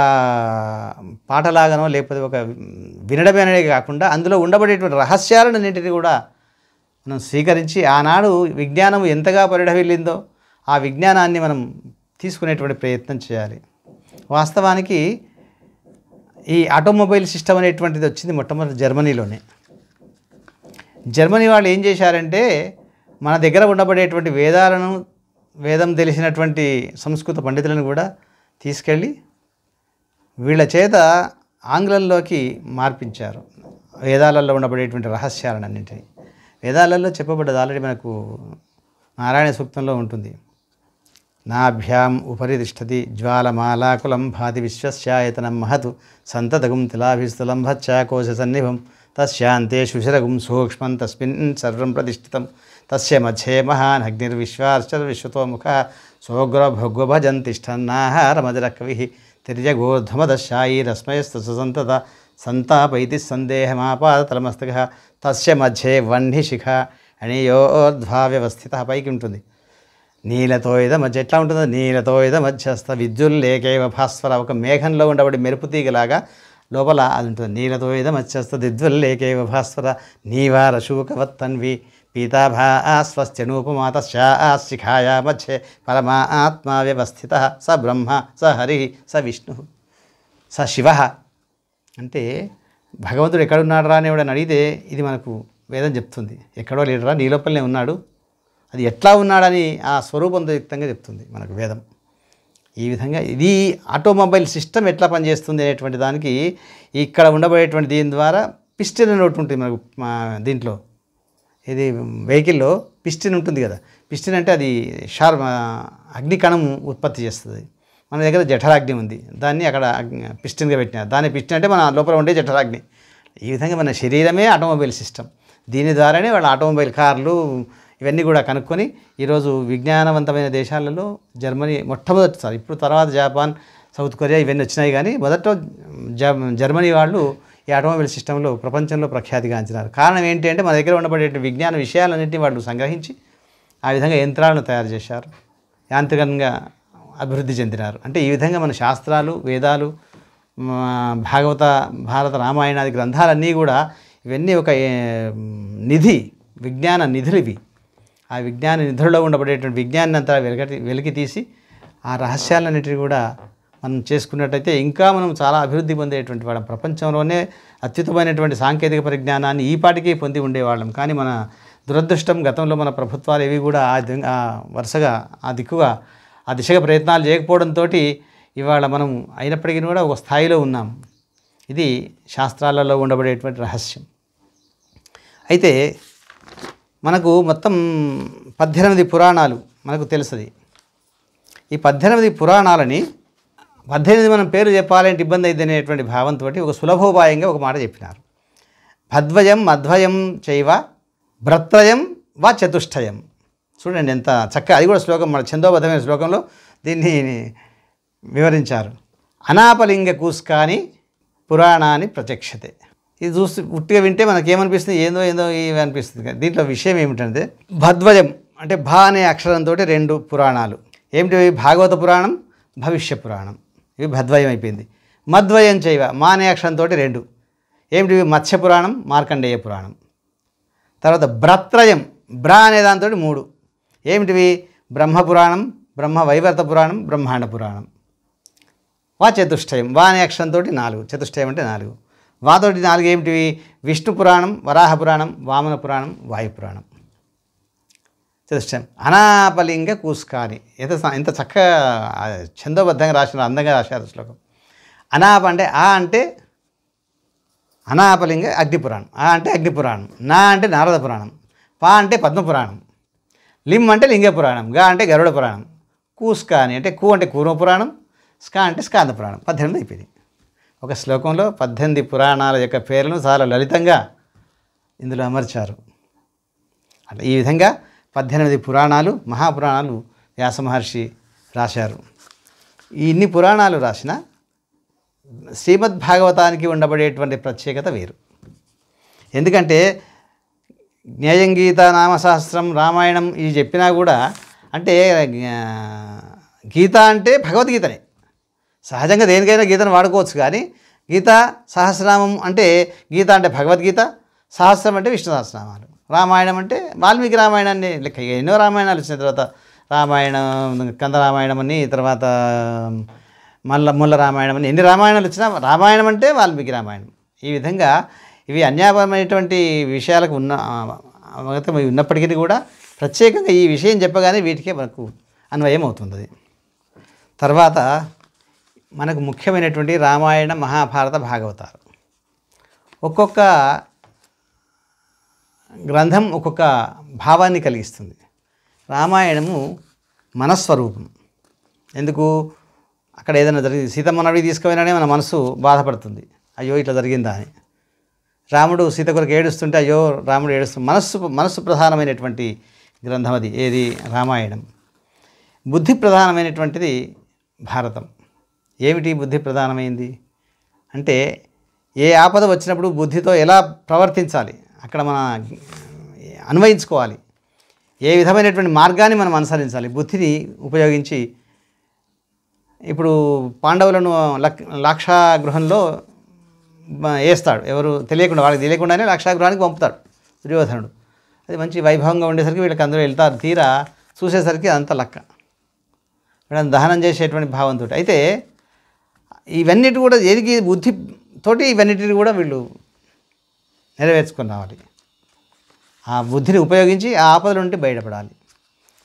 పాటలాగానో లేకపోతే ఒక వినడమే అనేది కాకుండా అందులో ఉండబడేటువంటి రహస్యాలను అన్నింటినీ కూడా మనం స్వీకరించి ఆనాడు విజ్ఞానం ఎంతగా పరిఢవిల్లిందో ఆ విజ్ఞానాన్ని మనం తీసుకునేటువంటి ప్రయత్నం చేయాలి. వాస్తవానికి ఈ ఆటోమొబైల్ సిస్టమ్ అనేటువంటిది వచ్చింది మొట్టమొదటి జర్మనీలోనే. జర్మనీ వాళ్ళు ఏం చేశారంటే మన దగ్గర ఉండబడేటువంటి వేదం తెలిసినటువంటి సంస్కృత పండితులను కూడా తీసుకెళ్ళి వీళ్ళ చేత ఆంగ్లంలోకి మార్పించారు వేదాలలో ఉండబడేటువంటి రహస్యాలను అన్నింటినీ. వేదాలలో చెప్పబడ్డది ఆల్రెడీ మనకు నారాయణ సూక్తంలో ఉంటుంది. నాభ్యాం ఉపరి తిష్టతి జ్వాలమాలాకులం భాతి విశ్వస్యాయతనం మహతు సంతతగుం తిలాభిస్తులం భచ్చాకోశ సన్నిభం తస్యాంతే శుశరగుం సూక్ష్మం తస్మిన్ సర్వం ప్రతిష్ఠితం తస్య మధ్యే మహాన్ అగ్నిర్విశ్వాశ్చర్విశ్వతోముఖ సోగ్ర భోగ్వభజన్ తిష్టన్నాహారమజర కవి తిర్యగోర్ధమదశాయిరస్మయస్తు సంతత సంతాపైతి సందేహమాపాదతలమస్తక తస్య మధ్యే వహ్నిశిఖ అణియోర్ధ్వా వ్యవస్థిత పైకి ఉంటుంది. నీలతోయిద మధ్య ఎట్లా ఉంటుందో నీలతోయిద మధ్యస్థ విద్యుల్లేకేవ భాస్వర, ఒక మేఘంలో ఉండబడి మెరుపు తీగలాగా లోపల అది ఉంటుంది. నీలతోయిద మధ్యస్థ విద్యుల్లేకేవ భాస్వర నీవారశూకవత్తన్వి పీతాభాస్వస్త్యనూపమాతశాశిఖాయా మధ్యే పరమా ఆత్మా వ్యవస్థిత స బ్రహ్మ స హరి స విష్ణు స శివ. అంటే భగవంతుడు ఎక్కడున్నాడు రా అని ఎవడని అడిగితే ఇది మనకు వేదం చెప్తుంది. ఎక్కడో లేడురా, నీ లోపలనే ఉన్నాడు. అది ఎట్లా ఉన్నాడని ఆ స్వరూపంయుక్తంగా చెప్తుంది మనకు వేదం. ఈ విధంగా ఇది ఆటోమొబైల్ సిస్టమ్ ఎట్లా పనిచేస్తుంది అనేటువంటి దానికి ఇక్కడ ఉండబడేటువంటి దీని ద్వారా పిస్టన్ అని ఒకటి ఉంటుంది మనకు దీంట్లో. ఇది వెహికల్లో పిస్టన్ ఉంటుంది కదా, పిస్టన్ అంటే అది అగ్నికణం ఉత్పత్తి చేస్తుంది. మన దగ్గర జఠరాగ్ని ఉంది, దాన్ని అక్కడ పిస్టన్గా పెట్టినారు. దాన్ని పిస్టన్ అంటే మన లోపల ఉండే జఠరాగ్ని. ఈ విధంగా మన శరీరమే ఆటోమొబైల్ సిస్టమ్. దీని ద్వారానే వాళ్ళ ఆటోమొబైల్ కార్లు ఇవన్నీ కూడా కనుక్కొని ఈరోజు విజ్ఞానవంతమైన దేశాలలో జర్మనీ మొట్టమొదటిసారి, ఇప్పుడు తర్వాత జపాన్, సౌత్ కొరియా ఇవన్నీ వచ్చినాయి, కానీ మొదట జర్మనీ వాళ్ళు ఈ ఆటోమొబైల్ సిస్టంలో ప్రపంచంలో ప్రఖ్యాతిగాంచినారు. కారణం ఏంటి అంటే మన దగ్గర ఉండబడే విజ్ఞాన విషయాలన్నింటినీ వాళ్ళు సంగ్రహించి ఆ విధంగా యంత్రాలను తయారు చేశారు, యాంత్రికంగా అభివృద్ధి చెందినారు. అంటే ఈ విధంగా మన శాస్త్రాలు, వేదాలు, భారత రామాయణాది గ్రంథాలన్నీ కూడా ఇవన్నీ ఒక నిధి, విజ్ఞాన నిధులు ఇవి. ఆ విజ్ఞాన నిధులలో ఉండబడేటువంటి విజ్ఞానాన్ని అంతా వెలికి తీసి ఆ రహస్యాలన్నింటినీ కూడా మనం చేసుకున్నట్టయితే ఇంకా మనం చాలా అభివృద్ధి పొందేటువంటి వాళ్ళం. ప్రపంచంలోనే అత్యుత్తమైనటువంటి సాంకేతిక పరిజ్ఞానాన్ని ఈపాటికి పొంది ఉండేవాళ్ళం. కానీ మన దురదృష్టం గతంలో మన ప్రభుత్వాలు ఏవి కూడా వరుసగా ఆ దిశగా ప్రయత్నాలు చేయకపోవడంతో ఇవాళ మనం అయినప్పటికీ కూడా ఒక స్థాయిలో ఉన్నాం. ఇది శాస్త్రాలలో ఉండబడేటువంటి రహస్యం. అయితే మనకు మొత్తం 18 పురాణాలు మనకు తెలుస్తుంది. ఈ 18 పురాణాలని 18 మనం పేరు చెప్పాలంటే ఇబ్బంది అయింది అనేటువంటి భావంతో ఒక సులభోపాయంగా ఒక మాట చెప్పినారు. భద్వయం మధ్వయం చైవ భ్రత్రయం వా చతుష్టయం. చూడండి ఎంత చక్కగా, అది కూడా శ్లోకం, మన ఛందోబద్ధమైన శ్లోకంలో దీన్ని వివరించారు. అనాపలింగ కూస్కాని పురాణాన్ని ప్రత్యక్షతే. ఇది చూసి ఉట్టిగా వింటే మనకేమనిపిస్తుంది, ఏందో ఇవి అనిపిస్తుంది. దీంట్లో విషయం ఏమిటంటే భద్వయం అంటే భా అనే అక్షరంతో 2 పురాణాలు ఏమిటి? భాగవత పురాణం, భవిష్య పురాణం. ఇవి భద్వయం అయిపోయింది. మధ్వయం చైవ మా అనే అక్షరంతో 2 ఏమిటి? మత్స్య పురాణం, మార్కండేయ పురాణం. తర్వాత భ్రత్రయం బ్రా అనే దాంతో 3 ఏమిటివి? బ్రహ్మపురాణం, బ్రహ్మ వైవర్త పురాణం, బ్రహ్మాండ పురాణం. వా చతుష్టయం వా అనే అక్షరంతో 4, చతుష్టయం అంటే 4. వాతోటి 4 ఏమిటివి? విష్ణు పురాణం, వరాహ పురాణం, వామన పురాణం, వాయు పురాణం. చతుష్టయం. అనాపలింగ కూస్కాని. ఎంత చక్కగా ఛందోబద్ధంగా రాసిన, అందంగా రాశారు శ్లోకం. అనాప అంటే ఆ అంటే అనాపలింగ అగ్నిపురాణం, ఆ అంటే అగ్నిపురాణం, నా అంటే నారద పురాణం, పా అంటే పద్మపురాణం, లిమ్ అంటే లింగ పురాణం, గా అంటే గరుడ పురాణం, కూస్కాని అంటే కు అంటే కూర్మ పురాణం, స్కా అంటే స్కాంద పురాణం. 18 అయిపోయింది. ఒక శ్లోకంలో 18 పురాణాల యొక్క పేర్లను చాలా లలితంగా ఇందులో అమర్చారు. అట్లా ఈ విధంగా 18 పురాణాలు, మహాపురాణాలు వ్యాస మహర్షి రాశారు. ఇన్ని పురాణాలు రాసిన శ్రీమద్ భాగవతానికి ఉండబడేటువంటి ప్రత్యేకత వేరు. ఎందుకంటే జ్ఞేయం గీత, నామశాస్త్రం, రామాయణం ఇవి చెప్పినా కూడా అంటే గీత అంటే భగవద్గీతనే. సహజంగా దేనికైనా గీతను వాడుకోవచ్చు, కానీ గీత సహస్రనామం అంటే గీత అంటే భగవద్గీత, సహస్రం అంటే విష్ణు సహస్రనామాలు, రామాయణం అంటే వాల్మీకి రామాయణాన్ని లెక్క. ఎన్నో రామాయణాలు వచ్చిన తర్వాత రామాయణం, కంద రామాయణం అని, తర్వాత ముల్ల రామాయణం అని, ఎన్ని రామాయణాలు వచ్చినా రామాయణం అంటే వాల్మీకి రామాయణం. ఈ విధంగా ఇవి అన్యాయమైనటువంటి విషయాలకు ఉన్నప్పటికీ కూడా ప్రత్యేకంగా ఈ విషయం చెప్పగానే వీటికే మనకు అన్వయం అవుతుంది. తర్వాత మనకు ముఖ్యమైనటువంటి రామాయణ, మహాభారత, భాగవతాలు. ఒక్కొక్క గ్రంథం ఒక్కొక్క భావాన్ని కలిగిస్తుంది. రామాయణము మనస్వరూపం. ఎందుకు? అక్కడ ఏదైనా జరిగింది, సీతమ్మని అడిగి తీసుకుపోయినానే మన మనసు బాధపడుతుంది, అయ్యో ఇట్లా జరిగిందా అని. రాముడు సీత కొరకు ఏడుస్తుంటే అయ్యో రాముడు ఏడుస్తుంది. మనస్సు ప్రధానమైనటువంటి గ్రంథం అది. ఏది? రామాయణం. బుద్ధి ప్రధానమైనటువంటిది భారతం. ఏమిటి బుద్ధి ప్రధానమైంది అంటే ఏ ఆపద వచ్చినప్పుడు బుద్ధితో ఎలా ప్రవర్తించాలి, అక్కడ మన అన్వయించుకోవాలి, ఏ విధమైనటువంటి మార్గాన్ని మనం అనుసరించాలి, బుద్ధిని ఉపయోగించి. ఇప్పుడు పాండవులను లాక్షాగృహంలో వేస్తాడు, ఎవరు తెలియకుండా, వాళ్ళకి తెలియకుండానే లాక్షాగృహానికి పంపుతాడు దుర్యోధనుడు. అది మంచి వైభవంగా ఉండేసరికి వీళ్ళకి అందరూ వెళ్తారు. తీరా చూసేసరికి అదంతా లక్క, వీళ్ళని దహనం చేసేటువంటి భావంతో. అయితే ఇవన్నిటి కూడా ఎదిగి బుద్ధితోటి ఇవన్నిటిని కూడా వీళ్ళు నెరవేర్చుకొని రావాలి. ఆ బుద్ధిని ఉపయోగించి ఆ ఆపదల నుండి బయటపడాలి.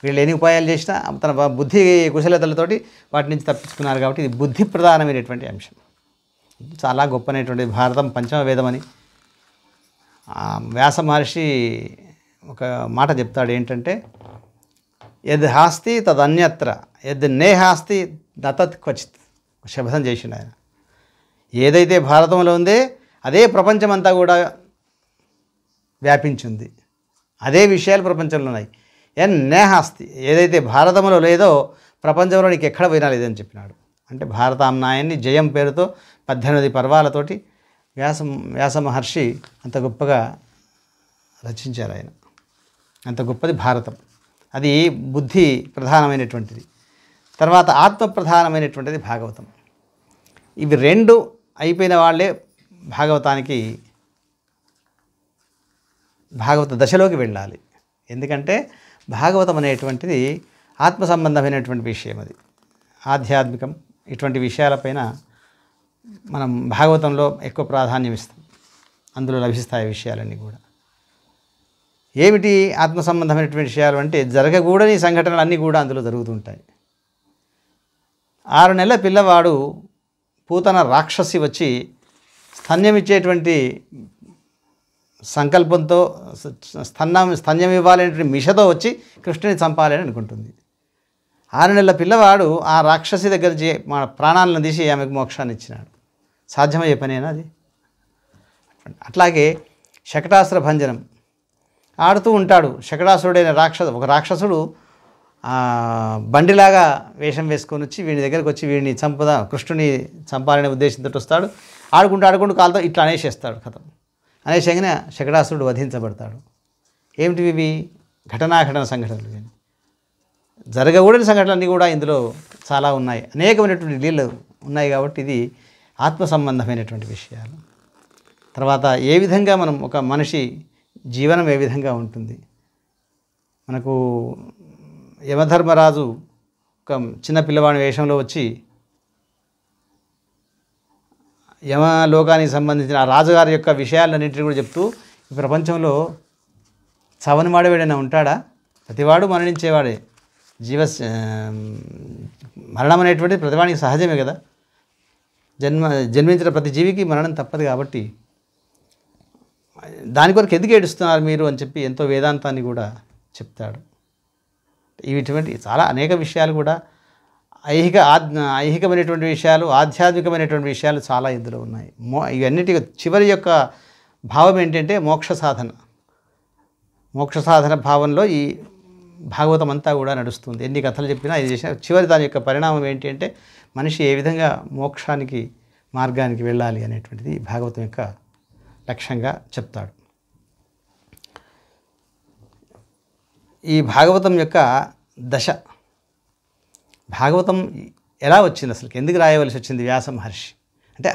వీళ్ళు ఎన్ని ఉపాయాలు చేసినా తన బుద్ధి కుశలతలతోటి వాటి నుంచి తప్పించుకున్నారు. కాబట్టి ఇది బుద్ధి ప్రధానమైనటువంటి అంశం. చాలా గొప్పనటువంటి భారతం పంచమ వేదమని వ్యాస మహర్షి ఒక మాట చెప్తాడు. ఏంటంటే యద్ హాస్తి తదన్యత్ర యద్ నేహాస్తి నతత్ క్వచిత్. శపథం చేసిండు ఆయన. ఏదైతే భారతంలో ఉందే అదే ప్రపంచమంతా కూడా వ్యాపించింది, అదే విషయాలు ప్రపంచంలో ఉన్నాయి. నేహాస్తి, ఏదైతే భారతంలో లేదో ప్రపంచంలో నీకు ఎక్కడ పోయినా లేదని చెప్పినాడు. అంటే భారతామ్నాయాన్ని జయం పేరుతో 18 పర్వాలతోటి వ్యాస మహర్షి అంత గొప్పగా రచించారు ఆయన. అంత గొప్పది భారతం. అది బుద్ధి ప్రధానమైనటువంటిది. తర్వాత ఆత్మ ప్రధానమైనటువంటిది భాగవతం. ఇవి 2 అయిపోయిన వాళ్ళే భాగవత దశలోకి వెళ్ళాలి. ఎందుకంటే భాగవతం అనేటువంటిది ఆత్మ సంబంధమైనటువంటి విషయం. అది ఆధ్యాత్మికం. ఇటువంటి విషయాలపైన మనం భాగవతంలో ఎక్కువ ప్రాధాన్యం ఇస్తాం. అందులో లభిస్తాయి విషయాలన్నీ కూడా. ఏమిటి ఆత్మ సంబంధమైనటువంటి విషయాలు అంటే జరగకూడని సంఘటనలు అన్నీ కూడా అందులో జరుగుతుంటాయి. 6 నెలల పిల్లవాడు పూతన రాక్షసి వచ్చి స్తన్యమిచ్చేటువంటి సంకల్పంతో స్తన్యం ఇవ్వాలనేటువంటి మిషతో వచ్చి కృష్ణుని చంపాలని అనుకుంటుంది. 6 నెలల పిల్లవాడు ఆ రాక్షసి దగ్గర మన ప్రాణాలను తీసి ఆమెకు మోక్షాన్ని ఇచ్చినాడు. సాధ్యమయ్యే పనేనా అది? అట్లాగే శకటాసుర భంజనం ఆడుతూ ఉంటాడు. శకటాసురుడైన ఒక రాక్షసుడు బండిలాగా వేషం వేసుకొని వచ్చి వీడి దగ్గరకు వచ్చి వీడిని కృష్ణుని చంపాలనే ఉద్దేశంతో వస్తాడు. ఆడుకుంటూ కాలుతో ఇట్లా అనేసేస్తాడు. కథం అనేసంగానే శకటాసురుడు వధించబడతాడు. ఏమిటివి ఇవి? ఘటన సంఘటనలు. జరగకూడని సంఘటనలన్నీ కూడా ఇందులో చాలా ఉన్నాయి. అనేకమైనటువంటి లీలలు ఉన్నాయి. కాబట్టి ఇది ఆత్మ సంబంధమైనటువంటి విషయాలు. తర్వాత ఏ విధంగా మనం ఒక మనిషి జీవనం ఏ విధంగా ఉంటుంది. మనకు యమధర్మరాజు ఒక చిన్న పిల్లవాడి వేషంలో వచ్చి యమలోకానికి సంబంధించిన ఆ రాజుగారి యొక్క విషయాలన్నింటినీ కూడా చెప్తూ, ఈ ప్రపంచంలో చవనివాడేవాడైనా ఉంటాడా? ప్రతివాడు మరణించేవాడే. మరణం అనేటువంటిది ప్రతివాడికి సహజమే కదా. జన్మించిన ప్రతి జీవికి మరణం తప్పదు. కాబట్టి దాని కొరకు ఎందుకు ఏడుస్తున్నారు మీరు అని చెప్పి ఎంతో వేదాంతాన్ని కూడా చెప్తాడు. ఇటువంటి చాలా అనేక విషయాలు కూడా ఐహికమైనటువంటి విషయాలు, ఆధ్యాత్మికమైనటువంటి విషయాలు చాలా ఇందులో ఉన్నాయి. ఇవన్నిటి చివరి యొక్క భావం ఏంటంటే మోక్ష సాధన భావంలో ఈ భాగవతం అంతా కూడా నడుస్తుంది. ఎన్ని కథలు చెప్పినా ఇది చేసిన చివరి దాని యొక్క పరిణామం ఏంటి అంటే మనిషి ఏ విధంగా మార్గానికి వెళ్ళాలి అనేటువంటిది భాగవతం యొక్క లక్ష్యంగా చెప్తాడు. ఈ భాగవతం యొక్క దశ, భాగవతం ఎలా వచ్చింది, అసలు ఎందుకు రాయవలసి వచ్చింది వ్యాస మహర్షి అంటే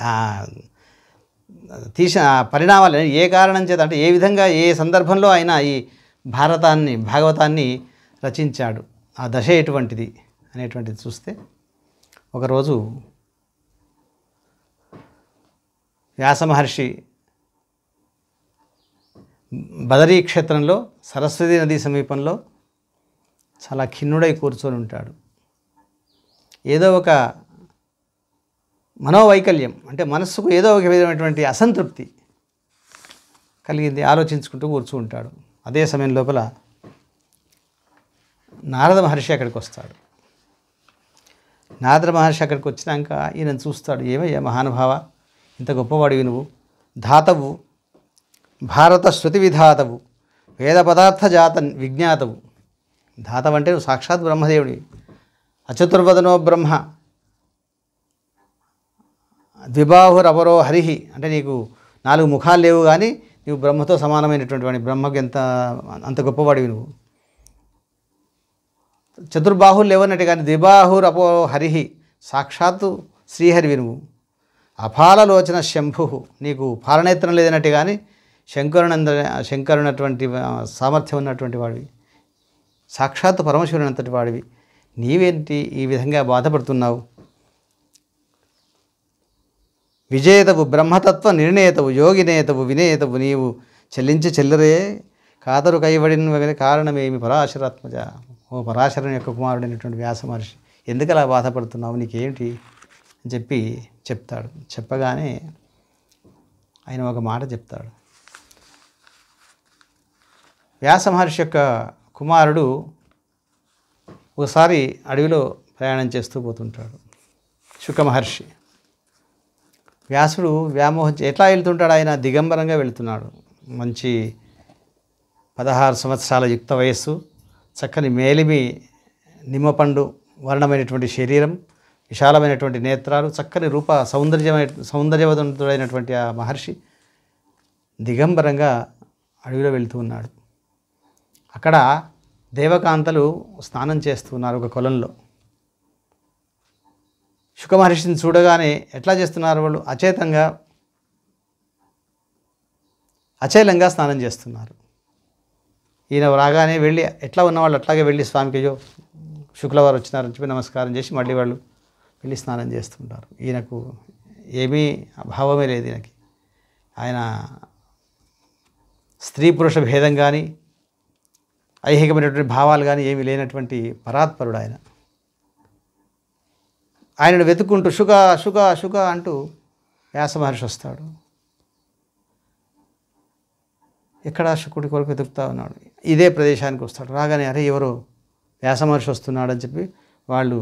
తీసిన పరిణామాలు ఏ కారణం చేత అంటే ఏ విధంగా ఏ సందర్భంలో ఆయన ఈ భాగవతాన్ని రచించాడు, ఆ దశ ఎటువంటిది అనేటువంటిది చూస్తే, ఒకరోజు వ్యాస మహర్షి బదరీ క్షేత్రంలో సరస్వతీ నది సమీపంలో చాలా ఖిన్నుడై కూర్చొని ఉంటాడు. ఏదో ఒక మనోవైకల్యం అంటే మనస్సుకు ఏదో ఒక విధమైనటువంటి అసంతృప్తి కలిగింది. ఆలోచించుకుంటూ కూర్చుంటాడు. అదే సమయం లోపల నారద మహర్షి అక్కడికి వస్తాడు. నారద మహర్షి అక్కడికి వచ్చినాక ఈయనను చూస్తాడు. ఏమయ్యా మహానుభావ, ఇంత గొప్పవాడివి నువ్వు, ధాతవు, భారత శృతి విధాతవు, వేద పదార్థ విజ్ఞాతవు. ధాతవు అంటే నువ్వు సాక్షాత్ బ్రహ్మదేవుడివి. అచతుర్వదనో బ్రహ్మ ద్విబాహురపరో హరిహి అంటే నీకు 4 ముఖాలు లేవు, కానీ నువ్వు బ్రహ్మతో సమానమైనటువంటి వాడివి. బ్రహ్మకి అంత గొప్పవాడివి నువ్వు. చతుర్బాహులు లేవన్నట్టు కానీ ద్విబాహురపో హరిహి సాక్షాత్తు శ్రీహరివి నువ్వు. అపాలలోచన శంభు నీకు పాలనేత్రం లేదన్నట్టు కానీ శంకరునటువంటి సామర్థ్యం ఉన్నటువంటి వాడివి. సాక్షాత్తు పరమశివునంతటి వాడివి. నీవేంటి ఈ విధంగా బాధపడుతున్నావు? విజేతవు, బ్రహ్మతత్వ నిర్ణేతవు, యోగినేతవు, వినేతవు, నీవు చెల్లరే కాదరు కైవడిన కారణమేమి పరాశరాత్మజ. ఓ పరాశరుని యొక్క కుమారుడైనటువంటి వ్యాస మహర్షి, ఎందుకు అలా బాధపడుతున్నావు, నీకేమిటి అని చెప్తాడు. చెప్పగానే ఆయన ఒక మాట చెప్తాడు. వ్యాస మహర్షి యొక్క కుమారుడు ఒకసారి అడవిలో ప్రయాణం చేస్తూ పోతుంటాడు. శుక మహర్షి, వ్యాసుడు వ్యామోహం ఎట్లా వెళ్తుంటాడు? ఆయన దిగంబరంగా వెళుతున్నాడు. మంచి 16 సంవత్సరాల యుక్త వయస్సు, చక్కని మేలిమి నిమ్మపండు వర్ణమైనటువంటి శరీరం, విశాలమైనటువంటి నేత్రాలు, చక్కని సౌందర్యవంతుడైనటువంటి ఆ మహర్షి దిగంబరంగా అడవిలో వెళుతూ ఉన్నాడు. అక్కడ దేవకాంతలు స్నానం చేస్తున్నారు ఒక కొలంలో. శుక మహర్షిని చూడగానే ఎట్లా చేస్తున్నారు వాళ్ళు? అచైలంగా స్నానం చేస్తున్నారు. ఈయన రాగానే వెళ్ళి ఎట్లా ఉన్నవాళ్ళు అట్లాగే వెళ్ళి స్వామికి అయ్యో శుక్లవారు వచ్చినారని చెప్పి నమస్కారం చేసి మళ్ళీ వాళ్ళు వెళ్ళి స్నానం చేస్తుంటారు. ఈయనకు ఏమీ అభావమే లేదు. ఈయనకి ఆయన స్త్రీ పురుష భేదం కానీ ఐహికమైనటువంటి భావాలు కానీ ఏమీ లేనటువంటి పరాత్పరుడు ఆయన. ఆయనను వెతుక్కుంటూ శుక శుక శుక అంటూ వ్యాస మహర్షి వస్తాడు. ఎక్కడ శుకుడి కొరకు వెతుకుతా ఉన్నాడు. ఇదే ప్రదేశానికి వస్తాడు. రాగానే అరే ఎవరో వ్యాస మహర్షి వస్తున్నాడని చెప్పి వాళ్ళు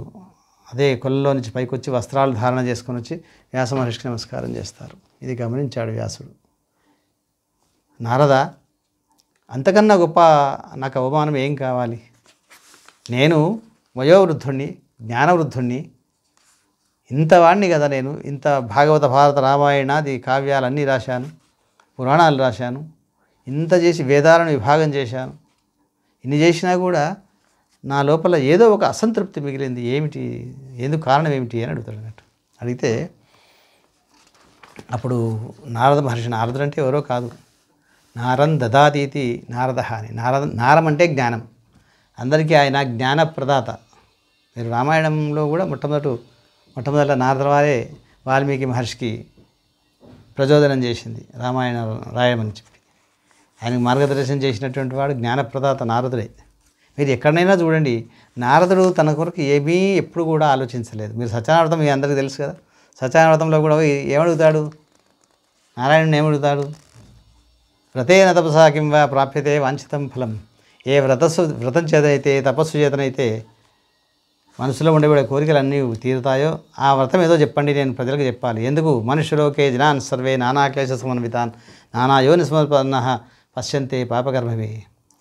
అదే కొలలో నుంచి పైకి వచ్చి వస్త్రాలు ధారణ చేసుకొని వచ్చి వ్యాస మహర్షికి నమస్కారం చేస్తారు. ఇది గమనించాడు వ్యాసుడు. నారద, అంతకన్నా గొప్ప నాకు అవమానం ఏం కావాలి? నేను వయోవృద్ధుణ్ణి, జ్ఞానవృద్ధుణ్ణి, ఇంతవాణ్ణి కదా నేను. ఇంత భాగవత, భారత, రామాయణాది కావ్యాలన్నీ రాశాను, పురాణాలు రాశాను, ఇంత చేసి వేదాలను విభాగం చేశాను. ఇన్ని చేసినా కూడా నా లోపల ఏదో ఒక అసంతృప్తి మిగిలింది. ఏమిటి, ఎందుకు కారణం ఏమిటి అని అడుగుతాడు అన్నట్టు. అడిగితే అప్పుడు నారద మహర్షి, నారదుడు అంటే ఎవరో కాదు, నారం దదాతీతి నారద అని. నారం అంటే జ్ఞానం, అందరికీ ఆయన జ్ఞాన ప్రదాత. మీరు రామాయణంలో కూడా మొట్టమొదట నారద వారే వాల్మీకి మహర్షికి ప్రచోదనం చేసింది రామాయణం రాయమని చెప్పి. ఆయనకు మార్గదర్శనం చేసినటువంటి వాడు జ్ఞానప్రదాత నారదుడే. మీరు ఎక్కడైనా చూడండి, నారదుడు తన కొరకు ఏమీ ఎప్పుడు కూడా ఆలోచించలేదు. మీరు సత్యనారాయణం మీ అందరికీ తెలుసు కదా. సత్యనారాయణంలో కూడా ఏమడుగుతాడు, నారాయణుని ఏమడుగుతాడు? వ్రతేన తపసా కిం వా ప్రాప్యతే వాంఛితం ఫలం. ఏ వ్రతం చేతనైతే, తపస్సు చేతనైతే మనసులో ఉండబడే కోరికలన్నీ తీరుతాయో ఆ వ్రతం ఏదో చెప్పండి, నేను ప్రజలకు చెప్పాలి. ఎందుకు? మనుష్యులోకే జనాన్ సర్వే నానాక్లేశ సమన్వితాన్ నానాయోని సమర్పన్నః పశ్యంతే పాపకర్మవే.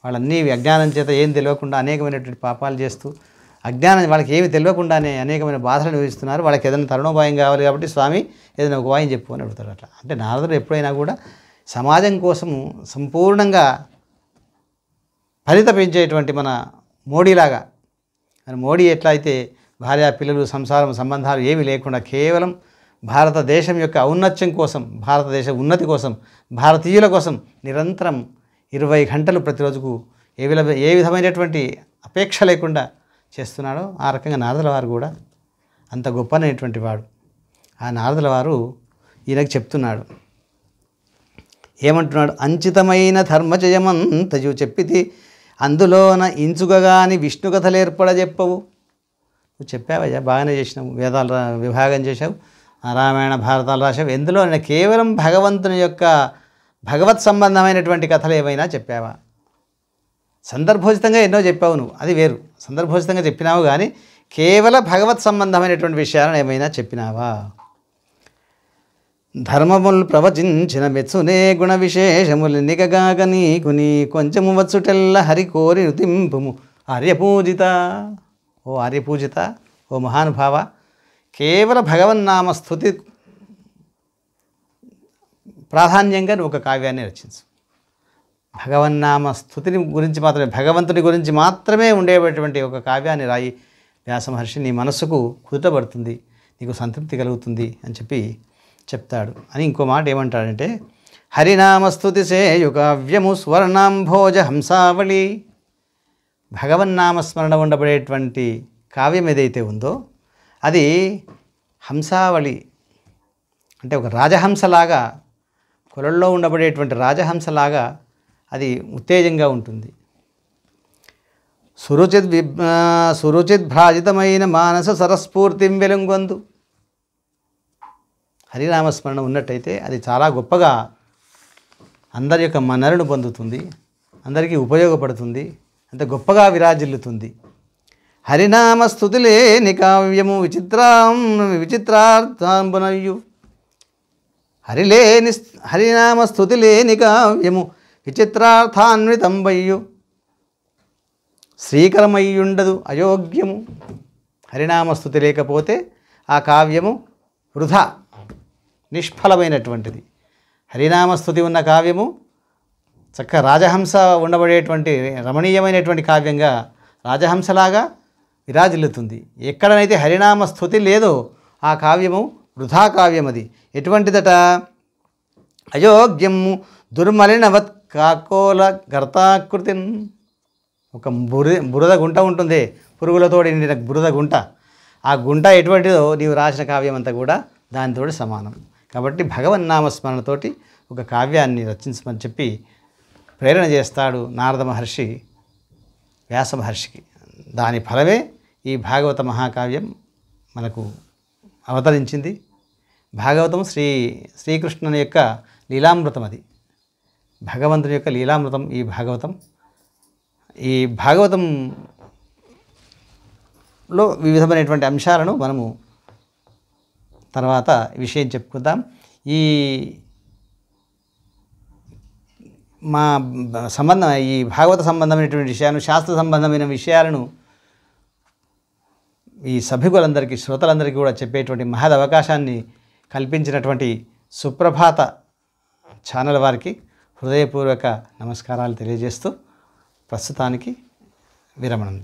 వాళ్ళన్నీ అజ్ఞానం చేత ఏం తెలియకుండా అనేకమైనటువంటి పాపాలు చేస్తూ, అజ్ఞానం వాళ్ళకి ఏమి తెలియకుండానే అనేకమైన బాధలు అనుభవిస్తున్నారు. వాళ్ళకి ఏదైనా తరుణోపాయం కావాలి కాబట్టి స్వామి ఏదైనా ఒక ఉపాయం చెప్పు అని అడుగుతాడు. అట్లా అంటే నారదుడు ఎప్పుడైనా కూడా సమాజం కోసము సంపూర్ణంగా పరితపించేటువంటి మన మోడీలాగా. మరి మోడీ ఎట్లా అయితే భార్య పిల్లలు సంసారం సంబంధాలు ఏమీ లేకుండా కేవలం భారతదేశం యొక్క ఔన్నత్యం కోసం, భారతదేశ ఉన్నతి కోసం, భారతీయుల కోసం నిరంతరం 20 గంటలు ప్రతిరోజుకు ఏ విధమైనటువంటి అపేక్ష లేకుండా చేస్తున్నాడో ఆ రకంగా నారదుల వారు కూడా అంత గొప్పనైనటువంటి వాడు. ఆ నారదుల వారు ఈయనకు చెప్తున్నాడు. ఏమంటున్నాడు? అంచితమైన ధర్మజయమంతయు చెప్పితి, అందులోన ఇంచుకగాని విష్ణు కథలు ఏర్పడజెప్పవు. నువ్వు చెప్పావయ్యా, బాగానే చేసినావు, వేదాలు విభాగం చేశావు, రామాయణ భారతాలు రాశావు, ఎందులో కేవలం భగవంతుని యొక్క భగవత్ సంబంధమైనటువంటి కథలు ఏమైనా చెప్పావా? సందర్భోచితంగా ఎన్నో చెప్పావు నువ్వు, అది వేరు. సందర్భోచితంగా చెప్పినావు కానీ కేవల భగవత్ సంబంధమైనటువంటి విషయాలను ఏమైనా చెప్పినావా? ధర్మములు ప్రవచించిన మెచ్చునే గుణ విశేషములు నిగగాక నీకుని కొంచెము వచ్చుటెల్ల హరి కోరి నుతింపుము ఆర్యపూజిత. ఓ ఆర్యపూజిత, ఓ మహానుభావ, కేవల భగవన్నామ స్తుతి ప్రాధాన్యంగా నువ్వు ఒక కావ్యాన్ని రచించు. భగవన్నామ స్తుతిని గురించి మాత్రమే, భగవంతుని గురించి మాత్రమే ఉండేటువంటి ఒక కావ్యాన్ని రాయి వ్యాస మహర్షి. నీ మనస్సుకు కుదుటపడుతుంది, నీకు సంతృప్తి కలుగుతుంది అని చెప్పి చెప్తాడు. అని ఇంకో మాట ఏమంటాడంటే, హరినామస్తుతి సేయు కావ్యము స్వర్ణాంభోజ హంసావళి. భగవన్నామస్మరణ ఉండబడేటువంటి కావ్యం ఏదైతే ఉందో అది హంసావళి, అంటే ఒక రాజహంసలాగా, కొలల్లో ఉండబడేటువంటి రాజహంసలాగా అది ఉత్తేజంగా ఉంటుంది. సురుచిత్ భ్రాజితమైన మానస సరస్ఫూర్తిం వెలుగొందు. హరినామస్మరణ ఉన్నట్టయితే అది చాలా గొప్పగా అందరి యొక్క మన్ననను పొందుతుంది, అందరికీ ఉపయోగపడుతుంది, అంత గొప్పగా విరాజిల్లుతుంది. హరినామ స్తుతి లేని కావ్యము విచిత్రార్థంబునయ్యు. హరినామ స్తుతి లేని కావ్యము విచిత్రార్థాన్వితంబయ్యు. శ్రీకరమయ్యుండదు అయోగ్యము. హరినామస్తుతి లేకపోతే ఆ కావ్యము వృధా, నిష్ఫలమైనటువంటిది. హరినామస్తుతి ఉన్న కావ్యము చక్క రాజహంస ఉండబడేటువంటి రమణీయమైనటువంటి కావ్యంగా రాజహంసలాగా విరాజిల్లుతుంది. ఎక్కడనైతే హరినామస్తుతి లేదో ఆ కావ్యము వృధా కావ్యం. అది ఎటువంటిదట? అయోగ్యము దుర్మలినవత్ కాకోల గర్తాకృతిన్. ఒక బురద గుంట ఉంటుంది, పురుగులతో నిండిన బురద గుంట. ఆ గుంట ఎటువంటిదో నీవు రాసిన కావ్యం అంతా కూడా దానితో సమానం. కాబట్టి భగవన్నామస్మరణతోటి ఒక కావ్యాన్ని రచించమని చెప్పి ప్రేరణ చేస్తాడు నారద మహర్షి వ్యాస మహర్షికి. దాని ఫలమే ఈ భాగవత మహాకావ్యం మనకు అవతరించింది. భాగవతం శ్రీకృష్ణుని యొక్క లీలామృతం. అది భగవంతుని యొక్క లీలామృతం ఈ భాగవతం. ఈ భాగవతంలో వివిధమైనటువంటి అంశాలను మనము తర్వాత విషయం చెప్పుకుందాం. ఈ భాగవత సంబంధమైనటువంటి విషయాలను, శాస్త్ర సంబంధమైన విషయాలను ఈ సభికులందరికీ, శ్రోతలందరికీ కూడా చెప్పేటువంటి మహద్ అవకాశాన్ని కల్పించినటువంటి సుప్రభాత ఛానల్ వారికి హృదయపూర్వక నమస్కారాలు తెలియజేస్తూ ప్రస్తుతానికి విరమణం.